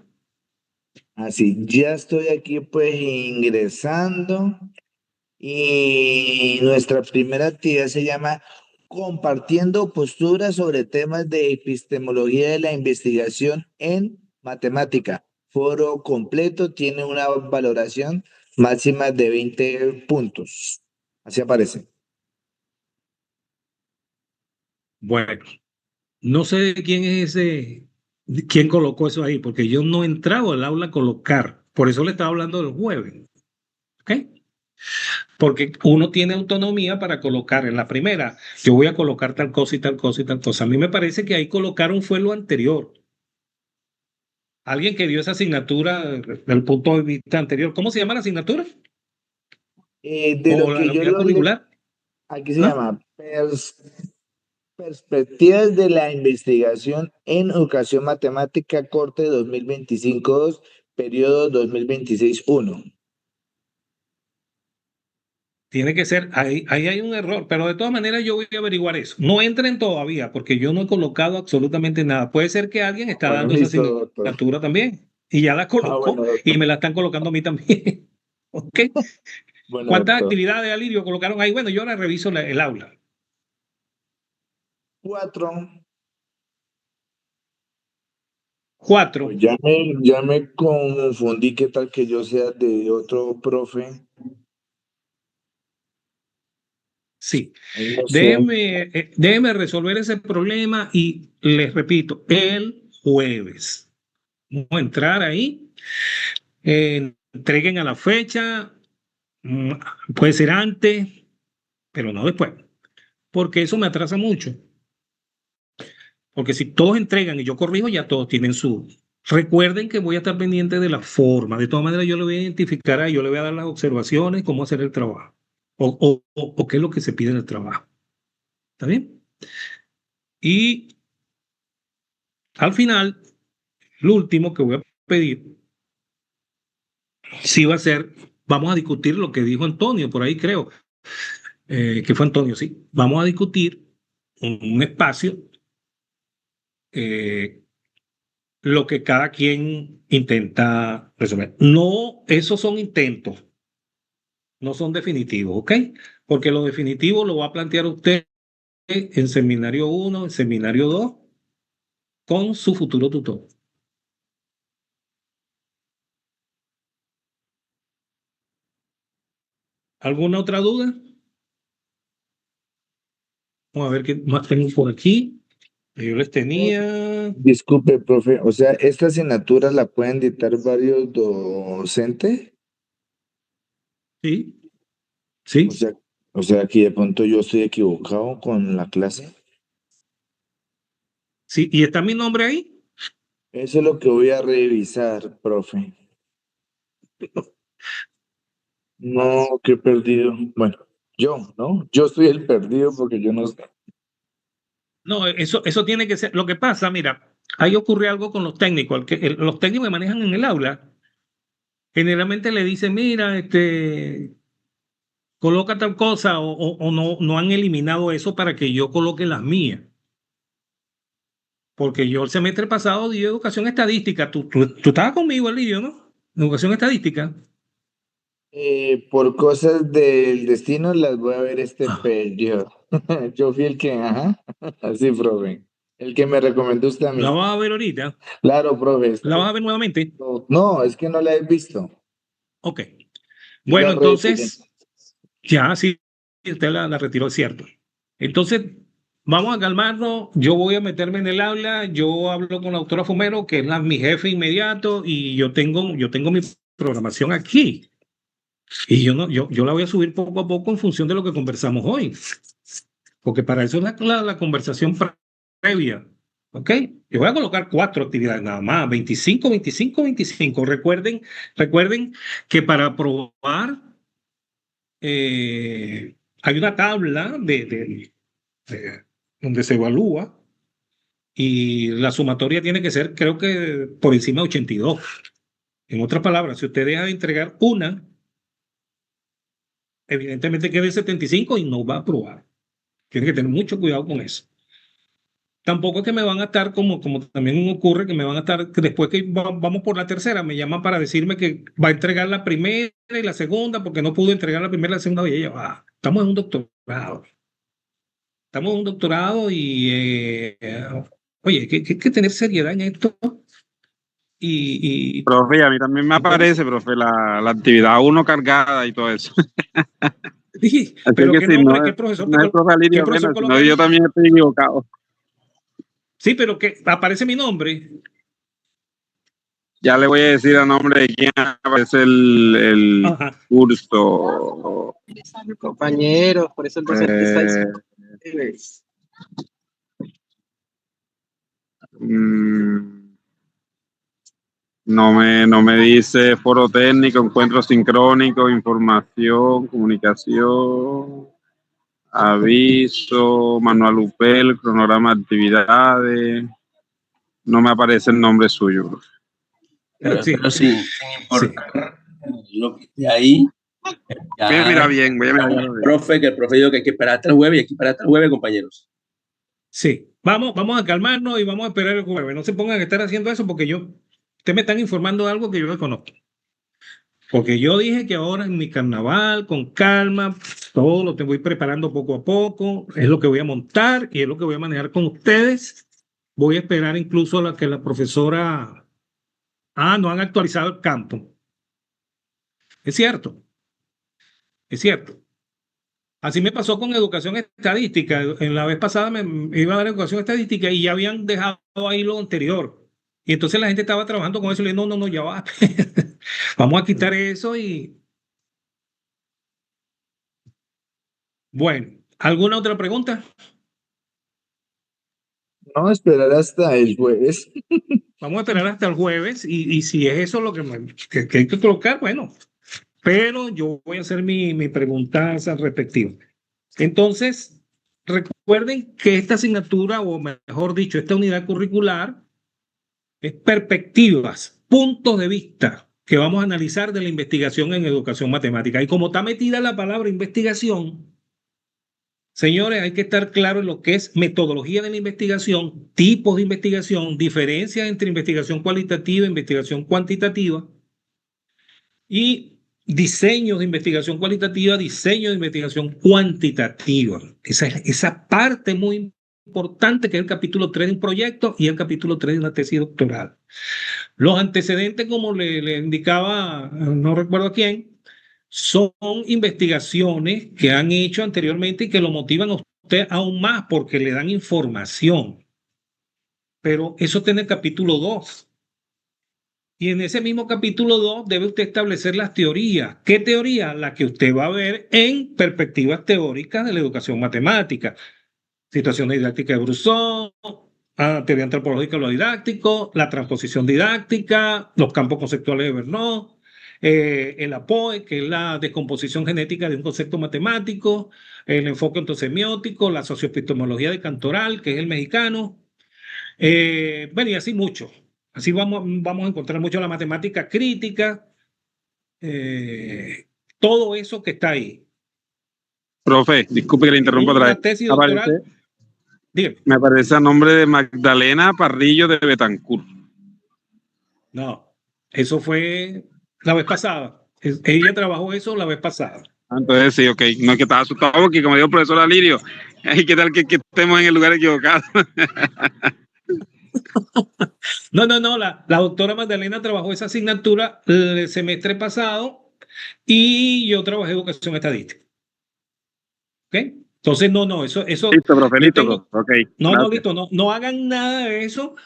Así, ya estoy aquí pues ingresando y nuestra primera actividad se llama Compartiendo posturas sobre temas de epistemología de la investigación en matemática. Foro completo, tiene una valoración máxima de 20 puntos. Así aparece. Bueno, no sé de quién es ese, quién colocó eso ahí, porque yo no he entrado al aula a colocar. Por eso le estaba hablando del jueves. ¿Ok? Porque uno tiene autonomía para colocar en la primera, yo voy a colocar tal cosa y tal cosa y tal cosa. A mí me parece que ahí colocaron fue lo anterior. Alguien que dio esa asignatura desde el punto de vista anterior. ¿Cómo se llama la asignatura? De ¿O lo la que yo unidad curricular? aquí se ¿Ah? llama Perspectivas de la investigación en educación matemática, corte 2025-2, periodo 2026-1. Tiene que ser, ahí hay un error, pero de todas maneras yo voy a averiguar eso. No entren todavía porque yo no he colocado absolutamente nada. Puede ser que alguien está Bueno, dando esa listo, doctor. asignatura también y ya la Bueno, colocó y doctor. me la están colocando a mí también. ¿Ok? Bueno, ¿Cuántas doctor. actividades, Alirio, colocaron ahí? Bueno, yo ahora reviso el aula. 4. Pues 4. ya me confundí, qué tal que yo sea de otro profe. Sí. Ahí no sé. Déjeme resolver ese problema y les repito, el jueves. Vamos a entrar ahí, entreguen a la fecha, mm, puede ser antes, pero no después, porque eso me atrasa mucho. Porque si todos entregan y yo corrijo, ya todos tienen su... Recuerden que voy a estar pendiente de la forma. De todas maneras, yo le voy a identificar yo le voy a dar las observaciones, cómo hacer el trabajo, o qué es lo que se pide en el trabajo. ¿Está bien? Y al final, lo último que voy a pedir, sí va a ser, vamos a discutir lo que dijo Antonio, por ahí creo, que fue Antonio, sí. Vamos a discutir un espacio, eh, lo que cada quien intenta resolver. No, esos son intentos, no son definitivos, ¿ok? Porque lo definitivo lo va a plantear usted en seminario 1, en seminario 2, con su futuro tutor. ¿Alguna otra duda? Vamos a ver qué más tengo por aquí. Yo les tenía. Disculpe, profe. O sea, ¿esta asignatura la pueden dictar varios docentes? Sí, O sí, sea, o sea, aquí de pronto yo estoy equivocado con la clase. sí. ¿Y está mi nombre ahí? Eso es lo que voy a revisar, profe. No, qué perdido. Bueno, yo, ¿no? Yo soy el perdido porque yo no sé. No, eso tiene que ser. Lo que pasa, mira, ahí ocurre algo con los técnicos. Los técnicos que manejan en el aula, generalmente le dicen, mira, coloca tal cosa o no han eliminado eso para que yo coloque las mías. Porque yo el semestre pasado di educación estadística. Tú estabas conmigo, Elidio, ¿no? Educación estadística. Por cosas del destino las voy a ver este Ah, periodo. Yo fui el que, ajá, así, profe. El que me recomendó usted a la mí. vas a ver ahorita. Claro, profe. La vas a ver nuevamente. No, es que no la he visto. Ok. Yo la Bueno, retiré. entonces, ya sí, usted la retiró, es cierto. Entonces, vamos a calmarnos. Yo voy a meterme en el aula. Yo hablo con la doctora Fumero, que es mi jefe inmediato, y yo tengo mi programación aquí. Y yo la voy a subir poco a poco en función de lo que conversamos hoy. Porque para eso es la conversación previa. ¿Ok? Yo voy a colocar 4 actividades nada más, 25, 25, 25. Recuerden que para aprobar hay una tabla donde se evalúa y la sumatoria tiene que ser, creo que por encima de 82. En otras palabras, si usted deja de entregar una, evidentemente queda en 75 y no va a aprobar. Tiene que tener mucho cuidado con eso. Tampoco es que me van a estar, como también ocurre, que me van a estar, que después que vamos por la tercera, me llaman para decirme que va a entregar la primera y la segunda, porque no pudo entregar la primera y la segunda. Oye, ya va, estamos en un doctorado. Estamos en un doctorado y, oye, hay que tener seriedad en esto. Y Profe, a mí también me entonces, aparece, profe, la actividad uno cargada y todo eso. dije, Así pero que qué si nombre, no, no es el profe qué Alirio, profesor bueno, si no coloca yo ahí? también estoy equivocado. Sí, pero que aparece mi nombre. Ya le voy a decir a nombre de quién aparece el Ajá. curso. Compañeros, por eso el docente está Eh, diciendo. mm, no me dice foro técnico, encuentro sincrónico, información, comunicación, aviso, manual UPEL, cronograma de actividades. No me aparece el nombre suyo. Sí, Pero sin sí, importar lo que esté ahí, Voy a ya mirar bien, voy a mirar bien. profe, que el profe dijo que hay que esperar hasta el jueves y hay que esperar hasta el jueves, compañeros. sí. Vamos a calmarnos y vamos a esperar el jueves. No se pongan a estar haciendo eso porque ustedes me están informando de algo que yo desconozco. Porque yo dije que ahora en mi carnaval, con calma, todo lo te voy preparando poco a poco, es lo que voy a montar y es lo que voy a manejar con ustedes. Voy a esperar incluso a que la profesora, no han actualizado el campo. Es cierto, es cierto. Así me pasó con educación estadística. En la vez pasada me iba a dar educación estadística y ya habían dejado ahí lo anterior. Y entonces la gente estaba trabajando con eso y le dije, no, ya va. Vamos a quitar eso y bueno, ¿alguna otra pregunta? No, esperar hasta el jueves. Vamos a esperar hasta el jueves y si es eso lo que hay que colocar, bueno, pero yo voy a hacer mi preguntas al respectivo. Entonces, recuerden que esta asignatura, o mejor dicho, esta unidad curricular, es perspectivas, puntos de vista que vamos a analizar de la investigación en educación matemática. Y como está metida la palabra investigación, señores, hay que estar claro en lo que es metodología de la investigación, tipos de investigación, diferencias entre investigación cualitativa e investigación cuantitativa y diseños de investigación cualitativa, diseño de investigación cuantitativa. Esa parte muy importante que es el capítulo 3 de un proyecto y el capítulo 3 de una tesis doctoral. Los antecedentes, como le indicaba, no recuerdo a quién, son investigaciones que han hecho anteriormente y que lo motivan a usted aún más porque le dan información. Pero eso tiene el capítulo 2. Y en ese mismo capítulo 2 debe usted establecer las teorías. ¿Qué teoría? La que usted va a ver en perspectivas teóricas de la educación matemática. Situación didáctica de Broussard, teoría antropológica de lo didáctico, la transposición didáctica, los campos conceptuales de Vernon, el APOE, que es la descomposición genética de un concepto matemático, el enfoque ontosemiótico, la socioepistemología de Cantoral, que es el mexicano, bueno, y así mucho. Así vamos a encontrar mucho la matemática crítica, todo eso que está ahí. Profe, disculpe que le interrumpa otra Una vez. tesis doctoral. Dígame. Me aparece a nombre de Magdalena Parrillo de Betancourt. No, eso fue la vez pasada. Ella trabajó eso la vez pasada. Entonces sí, ok. No es que estaba asustado porque como dijo el profesor Alirio, ¿qué tal que estemos en el lugar equivocado? No, la doctora Magdalena trabajó esa asignatura el semestre pasado y yo trabajé educación estadística. ¿Ok? Entonces, eso. Listo, profe, listo, tengo, ok. Listo, no hagan nada de eso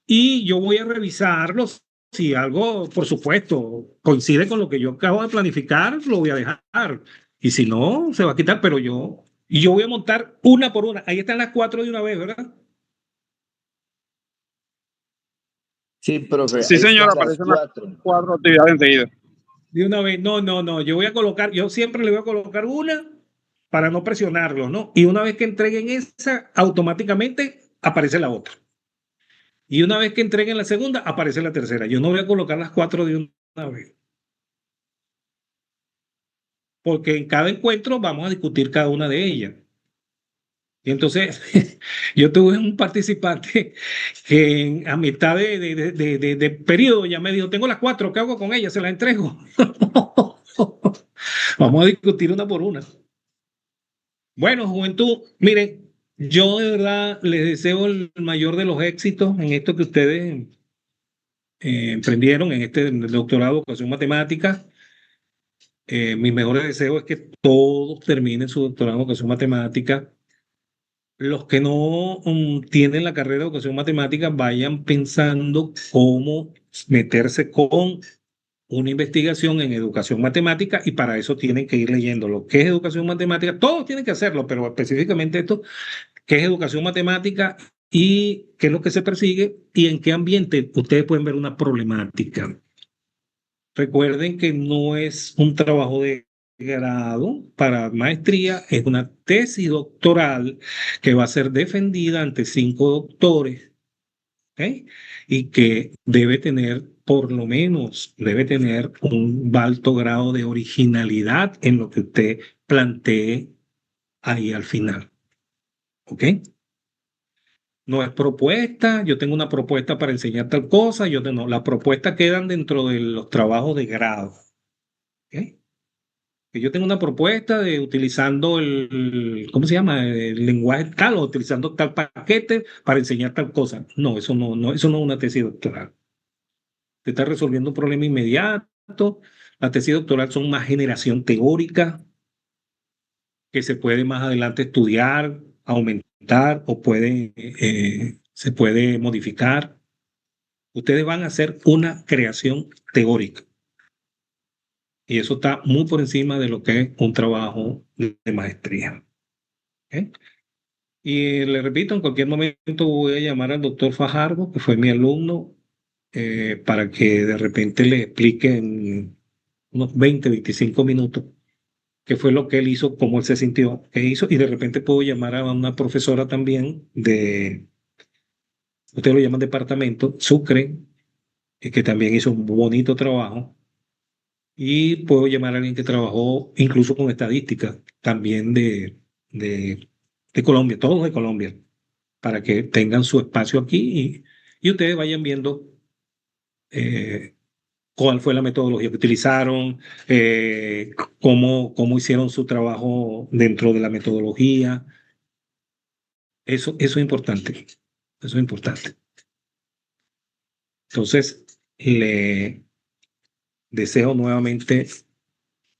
y yo voy a revisarlos. Si algo, por supuesto, coincide con lo que yo acabo de planificar, lo voy a dejar. Y si no, se va a quitar, pero yo voy a montar una por una. Ahí están las 4 de una vez, ¿verdad? Sí, profe. Sí, ahí señor, están las aparecen las 4. 4 actividades enseguida. De una vez, no, yo siempre le voy a colocar una para no presionarlo, ¿no? Y una vez que entreguen esa, automáticamente aparece la otra. Y una vez que entreguen la segunda, aparece la tercera. Yo no voy a colocar las 4 de una vez. Porque en cada encuentro vamos a discutir cada una de ellas. Y entonces, yo tuve un participante que a mitad de periodo ya me dijo, tengo las 4, ¿qué hago con ellas? Se las entrego. Vamos a discutir una por una. Bueno, juventud, miren, yo de verdad les deseo el mayor de los éxitos en esto que ustedes emprendieron, en este doctorado de educación matemática. Mis mejores deseos es que todos terminen su doctorado en educación matemática. Los que no tienen la carrera de educación matemática vayan pensando cómo meterse con una investigación en educación matemática y para eso tienen que ir leyendo lo que es educación matemática. Todos tienen que hacerlo, pero específicamente esto, qué es educación matemática y qué es lo que se persigue y en qué ambiente ustedes pueden ver una problemática. Recuerden que no es un trabajo de grado para maestría, es una tesis doctoral que va a ser defendida ante 5 doctores, ¿ok? Y que debe tener, por lo menos, debe tener un alto grado de originalidad en lo que usted plantee ahí al final, ¿ok? No es propuesta, yo tengo una propuesta para enseñar tal cosa, no, las propuestas quedan dentro de los trabajos de grado, ¿ok? Que yo tengo una propuesta de utilizando ¿cómo se llama? El lenguaje tal o utilizando tal paquete para enseñar tal cosa. No, eso no es una tesis doctoral. Te está resolviendo un problema inmediato. Las tesis doctorales son más generación teórica que se puede más adelante estudiar, aumentar o se puede modificar. Ustedes van a hacer una creación teórica. Y eso está muy por encima de lo que es un trabajo de maestría. ¿Okay? Y le repito, en cualquier momento voy a llamar al doctor Fajardo, que fue mi alumno, para que de repente le explique en unos 20, 25 minutos qué fue lo que él hizo, cómo él se sintió, qué hizo, y de repente puedo llamar a una profesora también ustedes lo llaman departamento, Sucre, que también hizo un bonito trabajo, y puedo llamar a alguien que trabajó incluso con estadística, también de Colombia, todos de Colombia, para que tengan su espacio aquí y ustedes vayan viendo cuál fue la metodología que utilizaron, cómo hicieron su trabajo dentro de la metodología. Eso es importante. Eso es importante. Entonces, le deseo nuevamente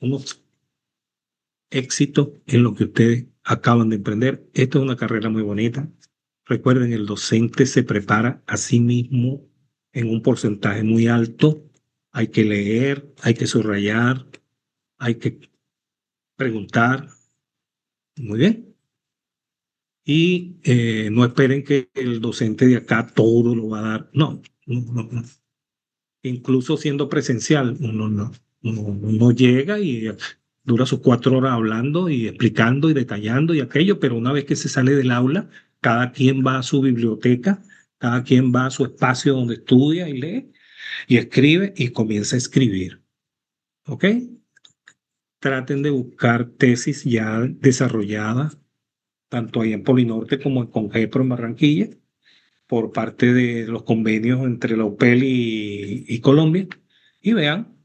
unos éxitos en lo que ustedes acaban de emprender. Esto es una carrera muy bonita. Recuerden, el docente se prepara a sí mismo en un porcentaje muy alto. Hay que leer, hay que subrayar, hay que preguntar. Muy bien. Y no esperen que el docente de acá todo lo va a dar. No. Incluso siendo presencial, uno llega y dura sus 4 horas hablando y explicando y detallando y aquello, pero una vez que se sale del aula, cada quien va a su biblioteca, cada quien va a su espacio donde estudia y lee y escribe y comienza a escribir. ¿ok? Traten de buscar tesis ya desarrolladas, tanto ahí en Polinorte como en Congepro en Barranquilla, por parte de los convenios entre la UPEL y Colombia, y vean,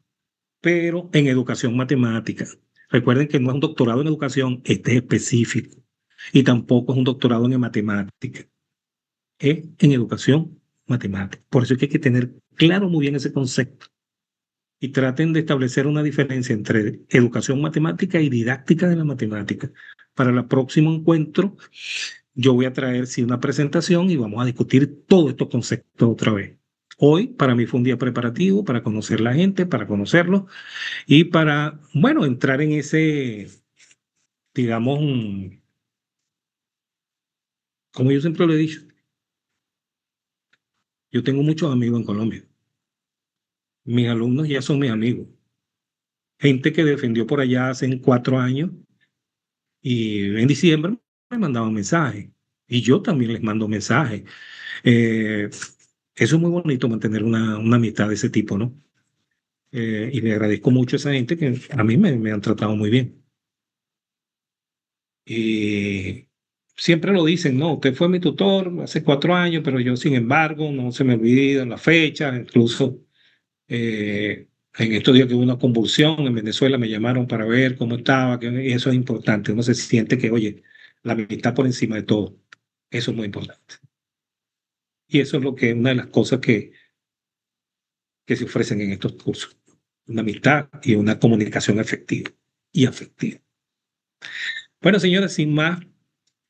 pero en educación matemática. Recuerden que no es un doctorado en educación, este es específico, y tampoco es un doctorado en matemática, es en educación matemática. Por eso es que hay que tener claro muy bien ese concepto y traten de establecer una diferencia entre educación matemática y didáctica de la matemática. Para el próximo encuentro, yo voy a traer sí una presentación y vamos a discutir todos estos conceptos otra vez. Hoy para mí fue un día preparativo para conocer la gente, para conocerlos y para, bueno, entrar en ese, digamos, como yo siempre lo he dicho, yo tengo muchos amigos en Colombia. Mis alumnos ya son mis amigos. Gente que defendió por allá hace 4 años y en diciembre me mandaban mensajes y yo también les mando mensajes. Eso es muy bonito, mantener una amistad de ese tipo, ¿no? Y le agradezco mucho a esa gente que a mí me han tratado muy bien. Y siempre lo dicen, no, usted fue mi tutor hace 4 años, pero yo, sin embargo, no se me olvidan las fechas, incluso en estos días que hubo una convulsión en Venezuela, me llamaron para ver cómo estaba, y eso es importante. Uno se siente que, oye, la amistad por encima de todo. Eso es muy importante. Y eso es lo que una de las cosas que se ofrecen en estos cursos. Una amistad y una comunicación efectiva y afectiva. Bueno, señores, sin más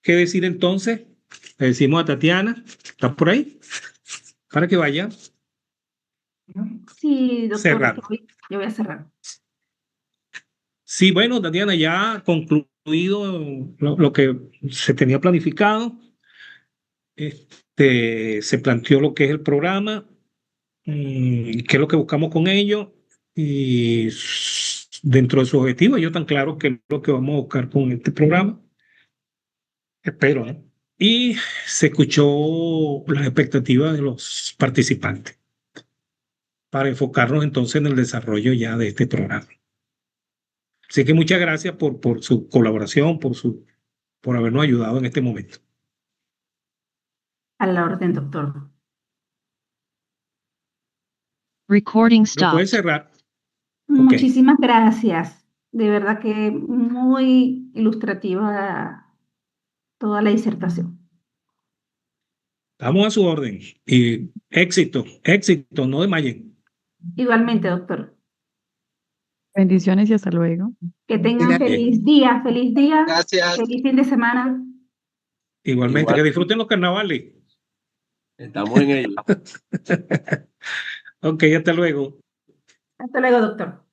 que decir entonces, le decimos a Tatiana, ¿estás por ahí? Para que vaya. Sí, doctor, Cerrando. yo voy a cerrar. Sí, bueno, Tatiana, ya concluido lo que se tenía planificado. Se planteó lo que es el programa, qué es lo que buscamos con ello, y dentro de su objetivo, yo tan claro que es lo que vamos a buscar con este programa. Espero, ¿no? Y se escuchó las expectativas de los participantes para enfocarnos entonces en el desarrollo ya de este programa. Así que muchas gracias por su colaboración, por habernos ayudado en este momento. A la orden, doctor. Recording ¿Lo puedes stopped. cerrar? Muchísimas gracias. De verdad que muy ilustrativa toda la disertación. Estamos a su orden. Y éxito, éxito, no desmayen. Igualmente, doctor. Bendiciones y hasta luego. Que tengan Gracias. feliz día, Gracias. feliz fin de semana. Igualmente, Igual. que disfruten los carnavales. Estamos en ello. Ok, hasta luego. Hasta luego, doctor.